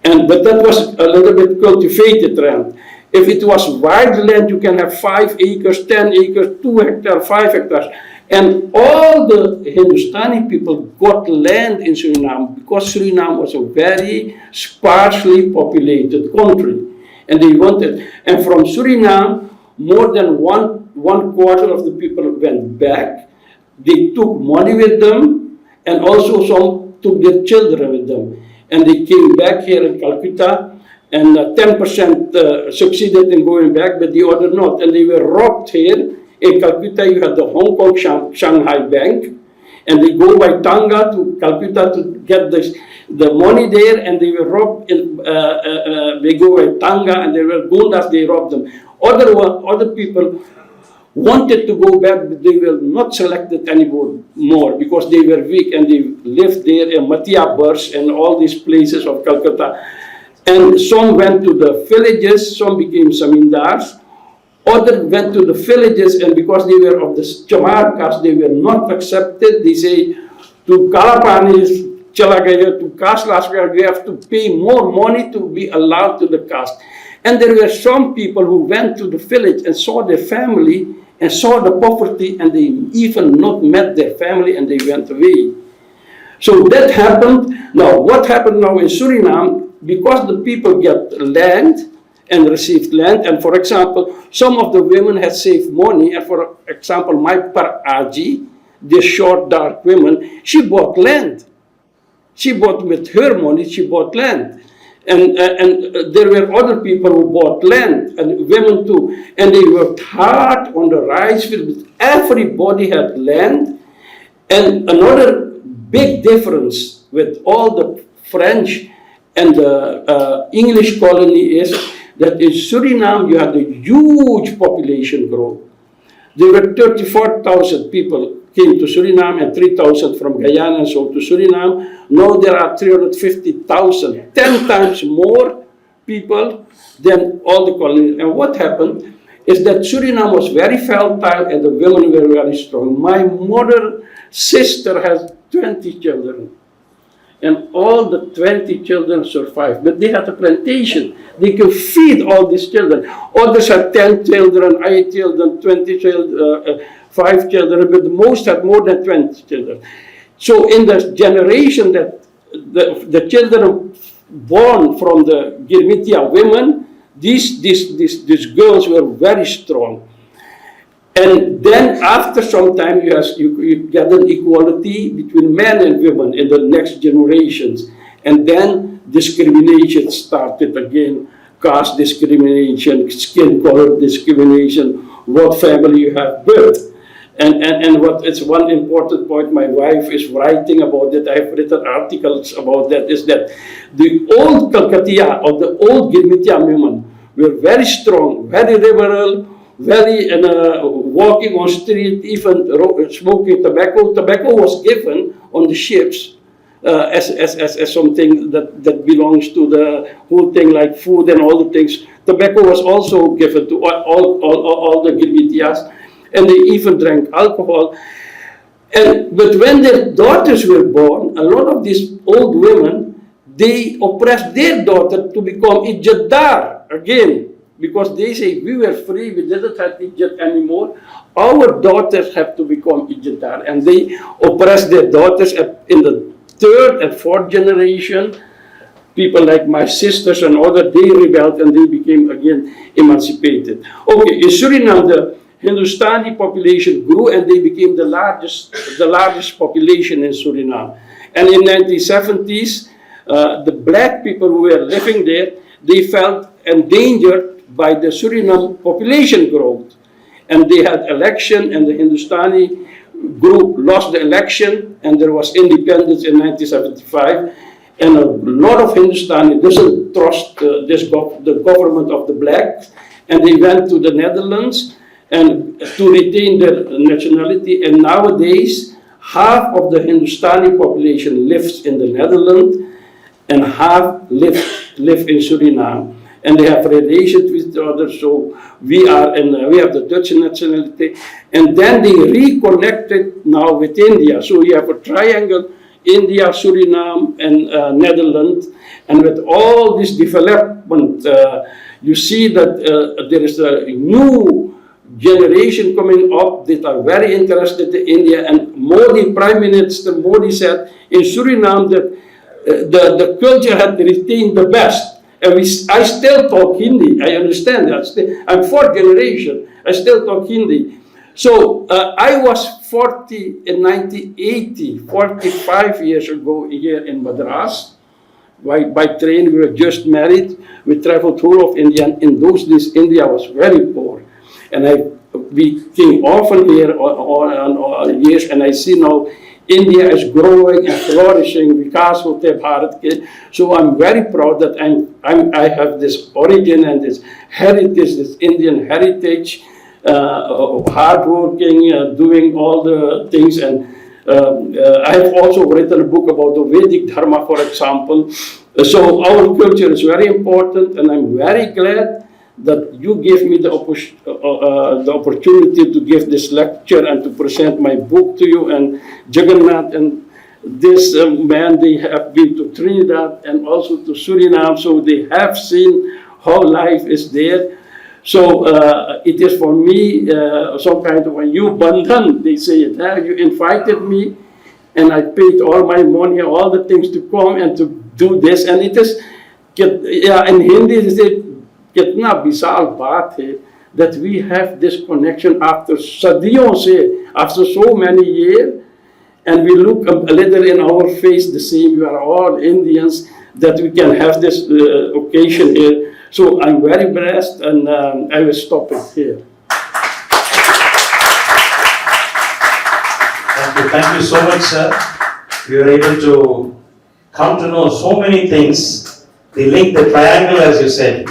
But that was a little bit cultivated land. If it was wild land, you can have 5 acres, 10 acres, 2 hectares, 5 hectares. And all the Hindustani people got land in Suriname because Suriname was a very sparsely populated country. And they wanted, and from Suriname, more than one quarter of the people went back. They took money with them, and also some took their children with them. And they came back here in Calcutta, and 10% succeeded in going back, but the other not. And they were robbed here. In Calcutta, you had the Hong Kong Shanghai Bank, and they go by Tanga to Calcutta to get the money there, and they were robbed. They go by Tanga, and they were gundas, they robbed them. Other people wanted to go back, but they were not selected anymore because they were weak, and they lived there in Matiaburs and all these places of Calcutta. And some went to the villages, some became zamindars. Others went to the villages, and because they were of the Chamar caste, they were not accepted. They say, to Kalapanis, Chalagaya, to caste Laskar, you have to pay more money to be allowed to the caste. And there were some people who went to the village and saw their family and saw the poverty, and they even not met their family, and they went away. So that happened. Now, what happened now in Suriname, because the people get land, and received land, and for example, some of the women had saved money, and for example, my Paraji, this short, dark woman, she bought land. She bought with her money, she bought land. And there were other people who bought land, and women too, and they worked hard on the rice field. Everybody had land, and another big difference with all the French and the English colony is that in Suriname you had a huge population growth. There were 34,000 people came to Suriname and 3,000 from Guyana and so to Suriname. Now there are 350,000, 10 times more people than all the colonies. And what happened is that Suriname was very fertile and the women were very strong. My mother sister has 20 children. And all the 20 children survived. But they had a plantation. They could feed all these children. Others had 10 children, 8 children, 20 children, 5 children, but most had more than 20 children. So in the generation that the children born from the Girmitia women, these girls were very strong. And then after some time, you get an equality between men and women in the next generations. And then discrimination started again, caste discrimination, skin color discrimination, what family you have birth. And what is one important point my wife is writing about it, I've written articles about that, is that the old Calcutta or the old Girmitia women were very strong, very liberal, very walking on street, even smoking tobacco. Tobacco was given on the ships as something that belongs to the whole thing, like food and all the things. Tobacco was also given to all the Girmitias, and they even drank alcohol. But when their daughters were born, a lot of these old women, they oppressed their daughter to become ijadar again. Because they say, we were free, we didn't have Ijat anymore. Our daughters have to become Ijadar. And they oppress their daughters in the third and fourth generation. People like my sisters and others, they rebelled and they became again emancipated. Okay, in Suriname, the Hindustani population grew and they became the largest population in Suriname. And in the 1970s, the black people who were living there, they felt endangered by the Suriname population growth. And they had election and the Hindustani group lost the election and there was independence in 1975. And a lot of Hindustani doesn't trust the government of the blacks, and they went to the Netherlands and to retain their nationality. And nowadays, half of the Hindustani population lives in the Netherlands and half live in Suriname. And they have relations with each other, so we have the Dutch nationality. And then they reconnected now with India. So you have a triangle, India, Suriname, and Netherlands. And with all this development, you see that there is a new generation coming up that are very interested in India. And Modi, Prime Minister Modi said in Suriname that the culture had retained the best. And I still talk Hindi, I understand that. I'm fourth generation, I still talk Hindi. So I was 40 in 1980, 45 years ago here in Madras. By train, we were just married. We traveled whole of India. And in those days, India was very poor. And we came often here on years, and I see now India is growing and flourishing. Vikas hote Bharat ke. So I'm very proud that I have this origin and this heritage, this Indian heritage, hardworking, doing all the things. And I have also written a book about the Vedic Dharma, for example. So our culture is very important, and I'm very glad that you gave me the opportunity to give this lecture and to present my book to you. And Jagannath and this man, they have been to Trinidad and also to Suriname, so they have seen how life is there. So it is for me some kind of a new bandhan, they say it. You invited me and I paid all my money, all the things to come and to do this. And it is, in Hindi they say, कितना विशाल बात है that we have this connection after सदियों से, after so many years, and we look a little in our face the same. We are all Indians, that we can have this occasion here. So I'm very blessed, and I will stop it here. Thank you so much, sir. we were able to come to know so many things. The link, the triangle, as you said,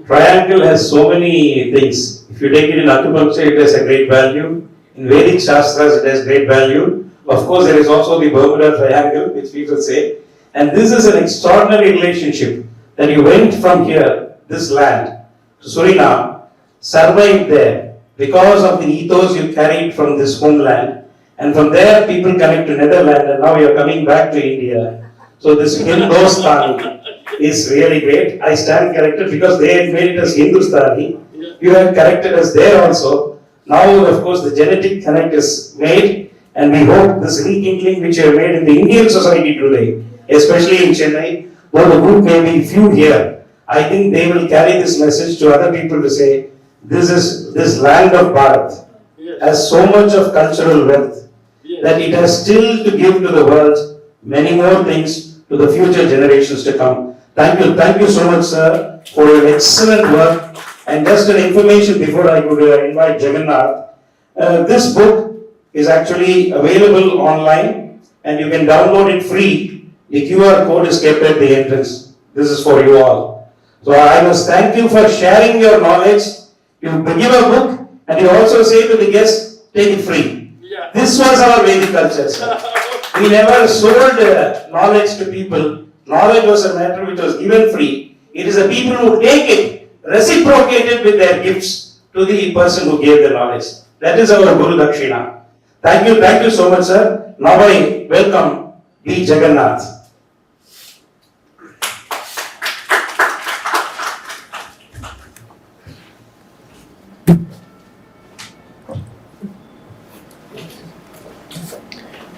triangle has so many things. If you take it in acupuncture, it has a great value. In Vedic Shastras, it has great value. Of course, there is also the Bermuda Triangle, which people say. And this is an extraordinary relationship that you went from here, this land, to Suriname, survived there because of the ethos you carried from this homeland. And from there, people connect to Netherlands, and now you are coming back to India. So this Hindustani is really great. I stand corrected because they had made it as Hindustani. You have corrected us there also. Now, of course, the genetic connect is made, and we hope this rekindling which you have made in the Indian society today, especially in Chennai, though the group may be few here, I think they will carry this message to other people to say, this land of Bharat has so much of cultural wealth that it has still to give to the world many more things to the future generations to come. Thank you so much, sir, for your excellent work. And just an information before I could invite Jagannath, this book is actually available online and you can download it free. The QR code is kept at the entrance. This is for you all. So I must thank you for sharing your knowledge. You give a book and you also say to the guests, take it free. This was our Vedic culture, sir. We never sold knowledge to people. Knowledge was a matter which was given free. It is the people who take it, reciprocate it with their gifts to the person who gave the knowledge. That is our Guru Dakshina. Thank you so much, sir. Now I welcome B. Jagannath.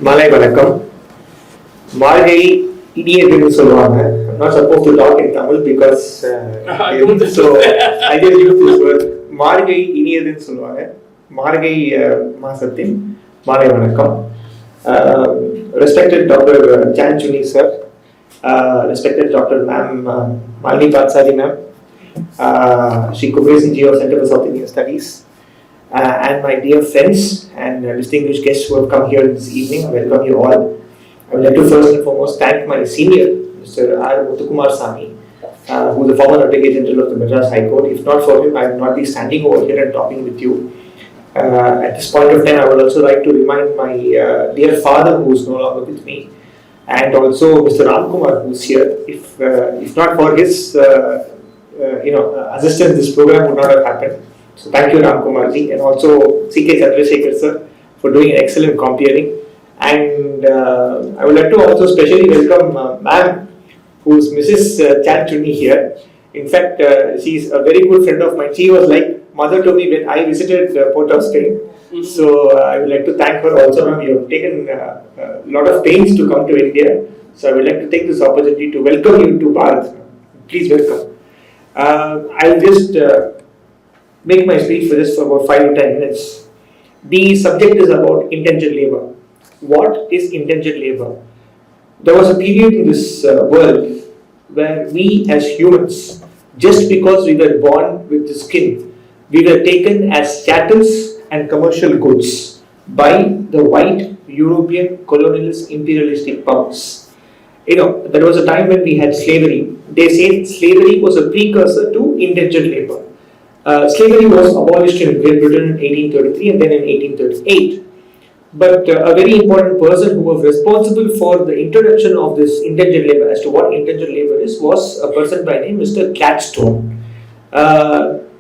Malay வணக்கம் மார்கழி இனியதுன்னு சொல்லுவாங்க. I'm not supposed to talk in Tamil because so I just use this word. மார்கழி இனியதுன்னு சொல்லுவாங்க. மார்கழி மாசத்தின் மாலை வணக்கம். Respected Dr. Chennai sir, respected Dr. Ma'am Malini Parthasarathy ma'am, Shri Cordially Geo Center for South Indian Studies. And my dear friends and distinguished guests who have come here this evening, I welcome you all. I would like to first and foremost thank my senior, Mr. R. Muthukumar Sami, who is the former Advocate General of the Madras High Court. If not for him, I would not be standing over here and talking with you. At this point of time, I would also like to remind my dear father, who is no longer with me, and also Mr. Ramkumar, who is here. If not for his, assistance, this program would not have happened. So thank you, Ramkumarji, and also C.K. Chandrasekhar sir for doing an excellent comparing. And I would like to also specially welcome ma'am, who is Mrs. Chennai here. In fact, she is a very good friend of mine. She was like mother to me when I visited Port of Spain. So I would like to thank her also. Ma'am, you have taken a lot of pains to come to India. So I would like to take this opportunity to welcome you to Bharat. Please welcome. I'll just make my speech for just for about 5 to 10 minutes. The subject is about indentured labor. What is indentured labor? There was a period in this world where we as humans, just because we were born with the skin, we were taken as chattels and commercial goods by the white European colonialist imperialistic powers. There was a time when we had slavery. They say slavery was a precursor to indentured labor. Slavery was abolished in Great Britain in 1833 and then in 1838. But a very important person who was responsible for the introduction of this indentured labor, as to what indentured labor is, was a person by name Mr. Gladstone.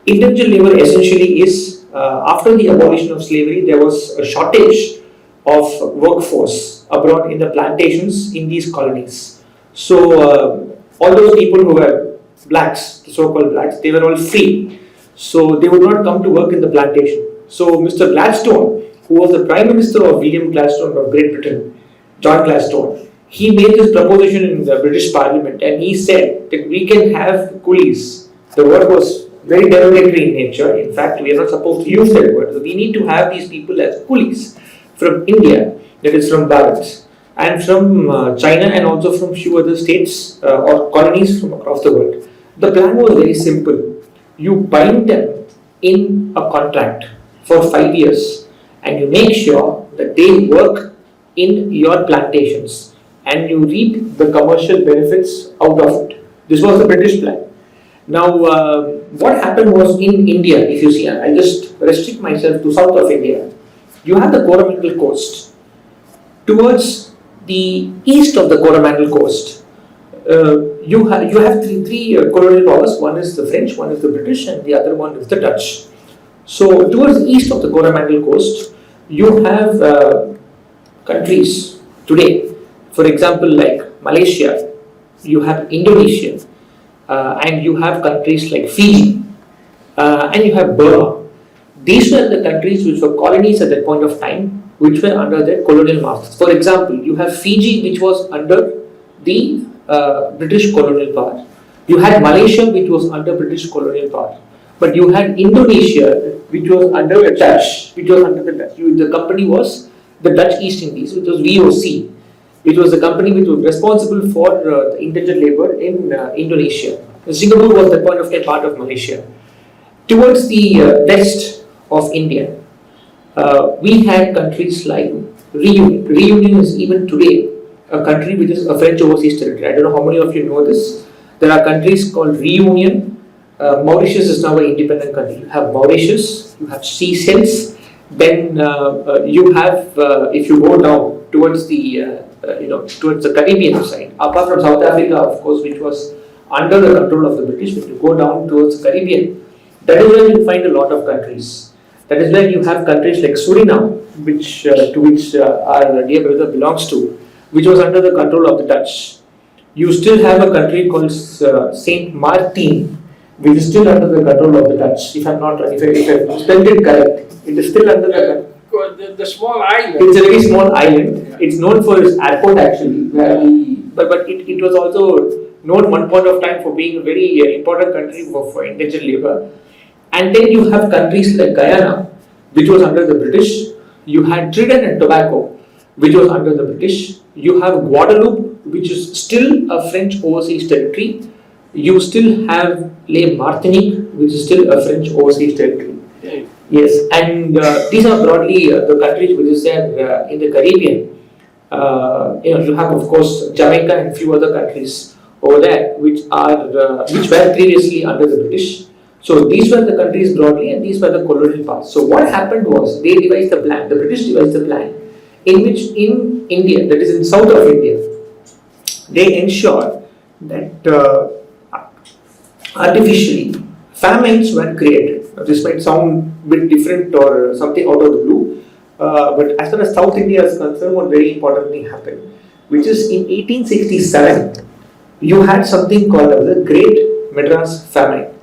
Indentured labor essentially is, after the abolition of slavery, there was a shortage of workforce abroad in the plantations in these colonies. So all those people who were blacks, the so-called blacks, they were all free. So they would not come to work in the plantation. So Mr. Gladstone, who was the Prime Minister of William Gladstone of Great Britain, John Gladstone, he made this proposition in the British Parliament and he said that we can have coolies. The word was very derogatory in nature. In fact, we are not supposed to use that word. So we need to have these people as coolies from India, that is from Bharat, and from China, and also from few other states or colonies from across the world. The plan was very simple. You bind them in a contract for 5 years and you make sure that they work in your plantations and you reap the commercial benefits out of it. This was the British plan. Now, what happened was in India, if you see, I just restrict myself to south of India. You have the Coromandel coast. Towards the east of the Coromandel coast, you have three colonial powers. One is the French, one is the British, and the other one is the Dutch. So, towards the east of the Coromandel coast, you have countries today. For example, like Malaysia, you have Indonesia, and you have countries like Fiji, and you have Burma. These were the countries which were colonies at that point of time, which were under their colonial masters. For example, you have Fiji, which was under the British colonial power. You had Malaysia, which was under British colonial power. But you had Indonesia, which was under the Dutch. The company was the Dutch East Indies, which was VOC. It was the company which was responsible for the indentured labor in Indonesia. Singapore was at that point of time part of Malaysia. Towards the west of India, we had countries like Reunion. Reunion is even today a country which is a French overseas territory. I don't know how many of you know this. There are countries called Reunion. Mauritius is now an independent country. You have Mauritius, you have Seychelles, then you have, if you go down towards the towards the Caribbean side, apart from South Africa, of course, which was under the control of the British, when you go down towards the Caribbean, that is where you find a lot of countries. That is where you have countries like Suriname, to which our dear brother belongs to, which was under the control of the Dutch. You still have a country called Saint Martin, which is still under the control of the Dutch. If I'm not wrong, if I spelled it correct, it is still under The small island. It's a very small island. Yeah. It's known for its airport actually, but it was also known one point of time for being a very important country for indentured labor. And then you have countries like Guyana, which was under the British. You had Trinidad and Tobago, which was under the British. You have Guadeloupe, which is still a French overseas territory. You still have Martinique, which is still a French overseas territory. Yes, and these are broadly the countries which is there in the Caribbean. You have, of course, Jamaica and few other countries over there which were previously under the British. So these were the countries broadly, and these were the colonial parts. So what happened was they devised the plan. The British devised the plan in which in India, that is in south of India, they ensured that artificially famines were created. Now, this might sound a bit different or something out of the blue, but as far as South India is concerned, one very important thing happened, which is in 1867, you had something called the Great Madras Famine.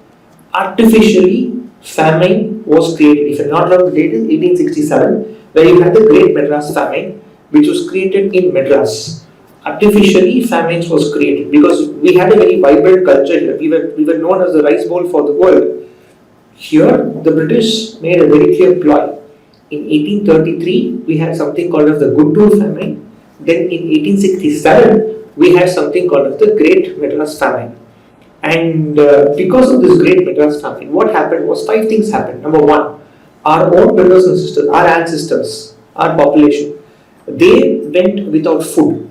Artificially, famine was created. If I'm not wrong, the date is 1867, where you had the Great Madras Famine, which was created in Madras. Artificially, famines was created because we had a very vibrant culture here. We were known as the rice bowl for the world. Here, the British made a very clear ploy. In 1833, we had something called as the Guntur famine. Then in 1867, we had something called as the Great Madras Famine. And because of this Great Madras Famine, what happened was 5 things happened. Number 1, our own brothers and sisters, our ancestors, our population, they went without food.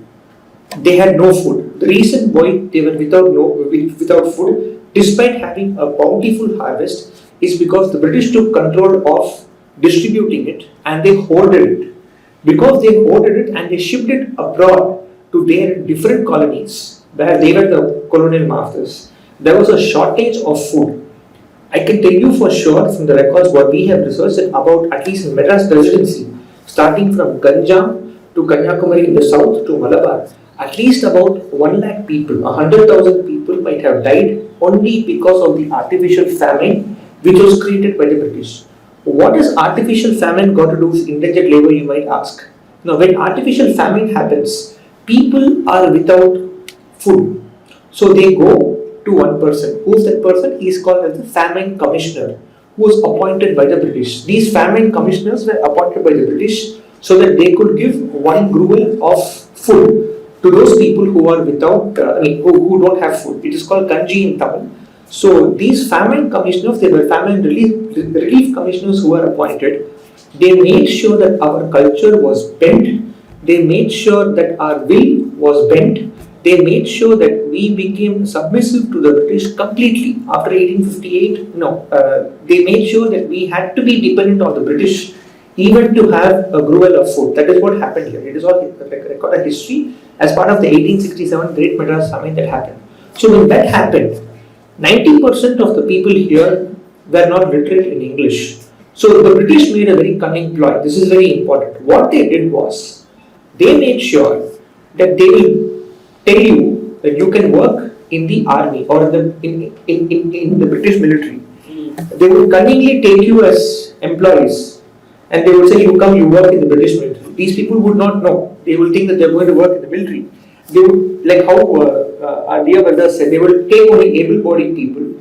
They had no food. The reason why they were without food, despite having a bountiful harvest, is because the British took control of distributing it and they hoarded it. Because they hoarded it and they shipped it abroad to their different colonies where they were the colonial masters, there was a shortage of food. I can tell you for sure from the records what we have researched that about, at least in Madras Presidency, starting from Ganjam to Kanyakumari in the south to Malabar, at least about 1 lakh people, 100,000 people might have died only because of the artificial famine which was created by the British. What has artificial famine got to do with indentured labor, you might ask? Now, when artificial famine happens, people are without food. So they go to one person. Who is that person? He is called as the famine commissioner, who was appointed by the British. These famine commissioners were appointed by the British so that they could give 1 gruel of food to those people who are without, who don't have food. It is called kanji in Tamil. So these famine commissioners, they were famine relief commissioners who were appointed. They made sure that our culture was bent They made sure that our will was bent. They made sure that we became submissive to the British completely after 1858. No, they made sure that we had to be dependent on the British even to have a gruel of food. That is what happened here. It is all recorded history as part of the 1867 Great Madras Summit that happened. So when that happened, 90% of the people here were not literate in English. So the British made a very cunning ploy. This is very important. What they did was, they made sure that they will tell you that you can work in the army or in the British military. They would cunningly take you as employees and they would say, you come, you work in the British military. These people would not know. They will think that they are going to work in the military. They would, like how our dear brother said, they will take only able-bodied people.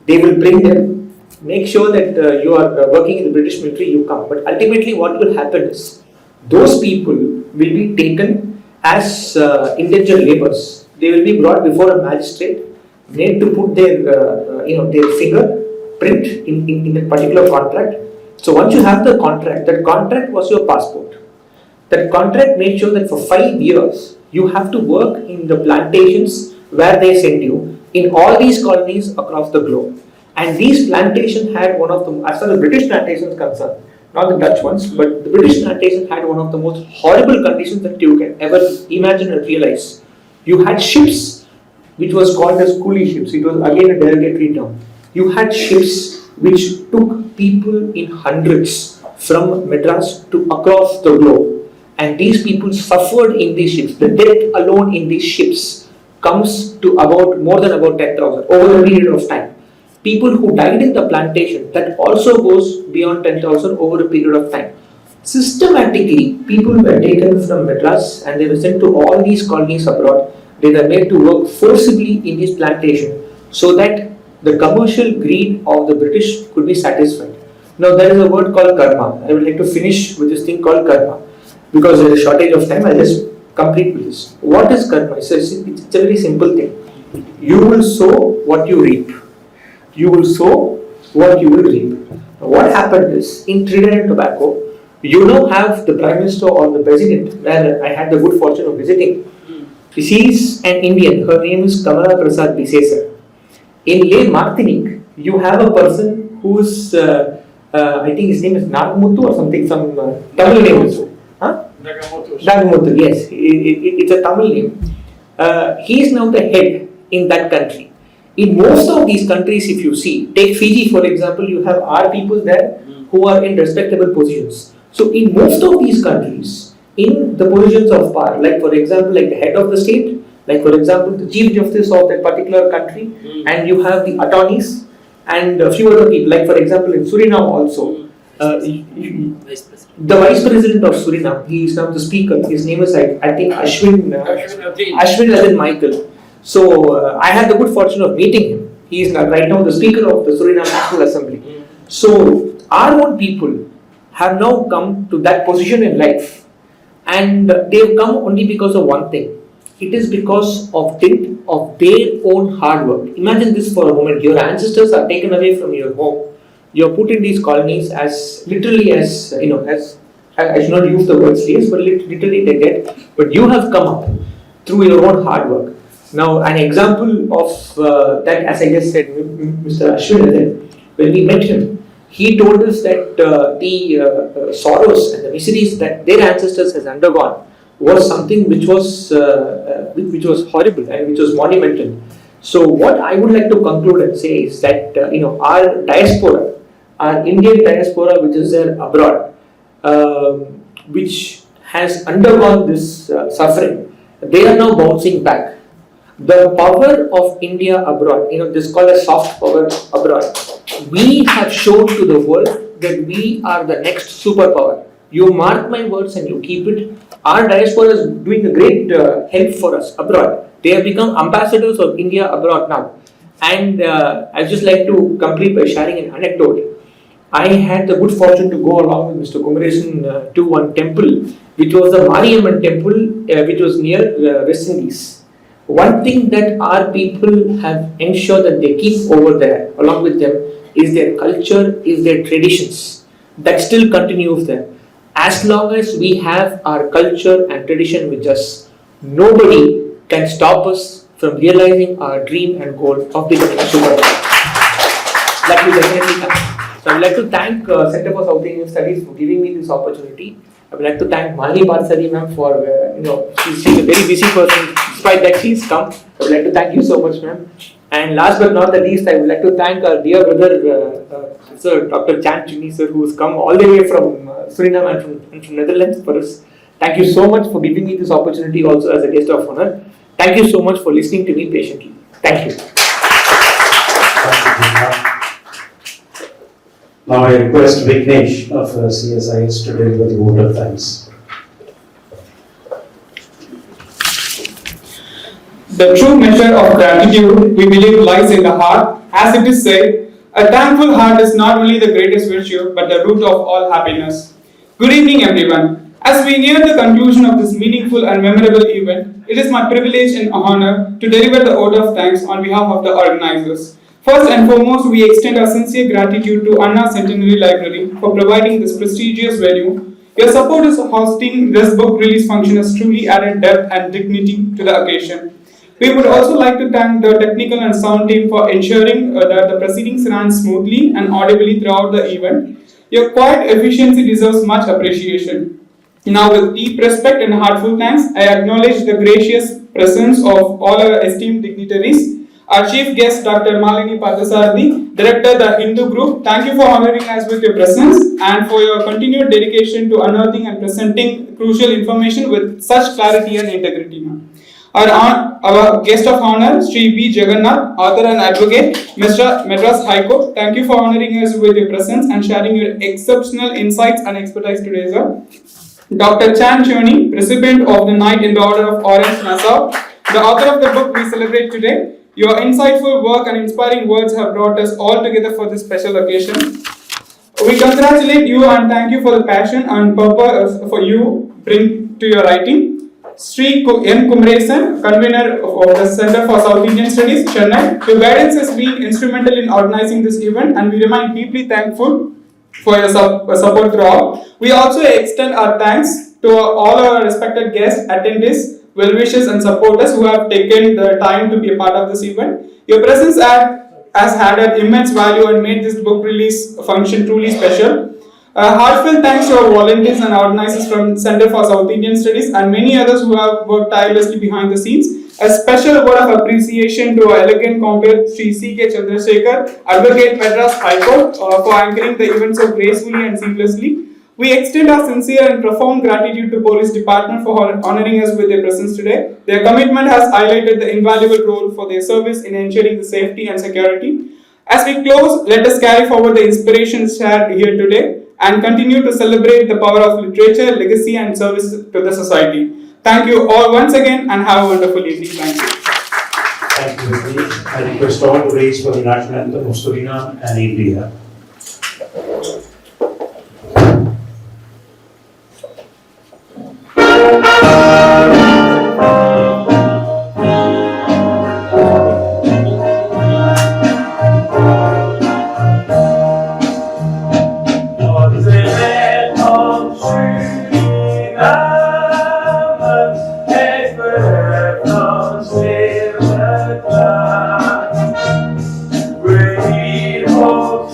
They will bring them, make sure that you are working in the British military, you come. But ultimately what will happen is, those people will be taken as indentured labourers. They will be brought before a magistrate, made to put their their fingerprint in a particular contract. So once you have the contract, that contract was your passport. That contract made sure that for 5 years you have to work in the plantations where they send you in all these colonies across the globe. And these plantations had one of the, as far as British plantations concerned, not the Dutch ones, but the British plantation had one of the most horrible conditions that you can ever imagine and realize. You had ships which was called as coolie ships. It was again a derogatory term. You had ships which took people in hundreds from Madras to across the globe. And these people suffered in these ships. The death alone in these ships comes to about more than about 10,000 over a period of time. People who died in the plantation, that also goes beyond 10,000 over a period of time. Systematically, people were taken from Madras and they were sent to all these colonies abroad. They were made to work forcibly in this plantation so that the commercial greed of the British could be satisfied. Now there is a word called karma. I would like to finish with this thing called karma. Because there is a shortage of time, I'll just complete with this. What is karma? It's a very simple thing. You will sow what you reap. You will sow what you will reap. Now, what happened is, in Trinidad and Tobago, you now have the Prime Minister or the President, where I had the good fortune of visiting. She is an Indian. Her name is Kamala Prasad Bisesar. In Le Martinique, you have a person who's, I think his name is Nagamutu or something, some Tamil name also. Nagamutu, yes. It's a Tamil name. He is now the head in that country. In most of these countries, if you see, take Fiji for example, you have our people there who are in respectable positions. So in most of these countries, in the positions of power, like for example, like the head of the state, like for example, the chief justice of that particular country, and you have the attorneys and a few other people, like for example in Suriname also, the vice president of Suriname, he is now the speaker. His name is I think Ashwin Laden Michael. So I had the good fortune of meeting him. He is right now the speaker of the Suriname National Assembly. So our own people have now come to that position in life, and they have come only because of one thing. It is because of their own hard work. Imagine this for a moment. Your ancestors are taken away from your home. You are put in these colonies as literally as I should not use the word slaves, but literally they dead. But you have come up through your own hard work. Now, an example of that, as I just said, Mr. Ashwin, when we met him, he told us that the sorrows and the miseries that their ancestors has undergone was something which was horrible and which was monumental. So, what I would like to conclude and say is that our diaspora, our Indian diaspora, which is there abroad, which has undergone this suffering, they are now bouncing back. The power of India abroad, this is called a soft power abroad. We have shown to the world that we are the next superpower. You mark my words and you keep it. Our diaspora is doing a great help for us abroad. They have become ambassadors of India abroad now. And I'd just like to complete by sharing an anecdote. I had the good fortune to go along with Mr. Kumaresan to one temple, which was the Mariamman temple, which was near West Indies. One thing that our people have ensured that they keep over there, along with them, is their culture, is their traditions. That still continues there. as long as we have our culture and tradition with us, nobody can stop us from realizing our dream and goal of becoming a superpower. That we definitely can. So I would like to thank Center for South Indian Studies for giving me this opportunity. I would like to thank Malini Parthasarathhy ma'am for, she's a very busy person. Despite that, she's come. I would like to thank you so much, ma'am. And last but not the least, I would like to thank our dear brother, Sir Dr. Chennai sir, who has come all the way from Suriname and from Netherlands for us. Thank you so much for giving me this opportunity also as a guest of honor. Thank you so much for listening to me patiently. Thank you. Now I request Vignesh of CSIS to deliver the vote of thanks. The true measure of gratitude, we believe, lies in the heart. As it is said, a thankful heart is not only the greatest virtue, but the root of all happiness. Good evening, everyone. As we near the conclusion of this meaningful and memorable event, it is my privilege and honor to deliver the vote of thanks on behalf of the organizers. First and foremost, we extend our sincere gratitude to Anna Centenary Library for providing this prestigious venue. Your support in hosting this book release function has truly added depth and dignity to the occasion. We would also like to thank the technical and sound team for ensuring that the proceedings ran smoothly and audibly throughout the event. Your quiet efficiency deserves much appreciation. Now, with deep respect and heartfelt thanks, I acknowledge the gracious presence of all our esteemed dignitaries. Our chief guest, Dr. Malini Parthasarathhy, Director, the Hindu Group, thank you for honoring us with your presence and for your continued dedication to unearthing and presenting crucial information with such clarity and integrity. Our guest of honor, Sri B. Jagannath, author and advocate, Mr. Madras High Court, thank you for honoring us with your presence and sharing your exceptional insights and expertise today, sir. Dr. CHOENNI, recipient of the Knight in the Order of Orange, Nassau, the author of the book we celebrate today. Your insightful work and inspiring words have brought us all together for this special occasion. We congratulate you and thank you for the passion and purpose for you bring to your writing. Sri N. Kumresan, convener of the Center for South Indian Studies, Chennai, your guidance has been instrumental in organizing this event and we remain deeply thankful for your support throughout. We also extend our thanks to all our respected guests, attendees, well-wishers and supporters who have taken the time to be a part of this event. Your presence has had an immense value and made this book release function truly special. Heartfelt thanks to our volunteers and organizers from Center for South Indian Studies and many others who have worked tirelessly behind the scenes. A special word of appreciation to our elegant compare Sri C.K. Chandrasekhar, Advocate Madras High Court, for anchoring the event so gracefully and seamlessly. We extend our sincere and profound gratitude to Police Department for honoring us with their presence today. Their commitment has highlighted the invaluable role for their service in ensuring the safety and security. As we close, let us carry forward the inspirations shared here today and continue to celebrate the power of literature, legacy and service to the society. Thank you all once again and have a wonderful evening. Thank you. Thank you, Vignesh. I request all to raise for the national anthem of Suriname and India. Great hope,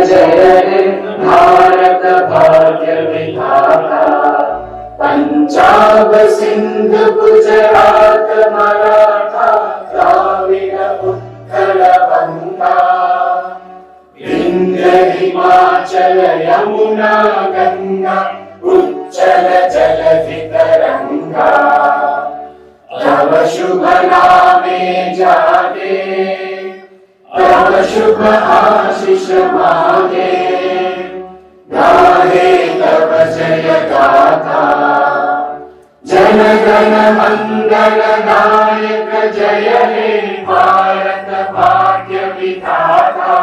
जय हे भारत भाग्य विधाता पंजाब सिंध गुजरात मराठा द्राविड उत्कल बंगा विंध्य हिमाचल यमुना गंगा उच्चल जलधि तरंगा तव शुभ नामे जागे तव शुभ आशीष मांगे गाहे तव जय गाथा जन गण मंगल नायक जय हे भारत भाग्य विधाता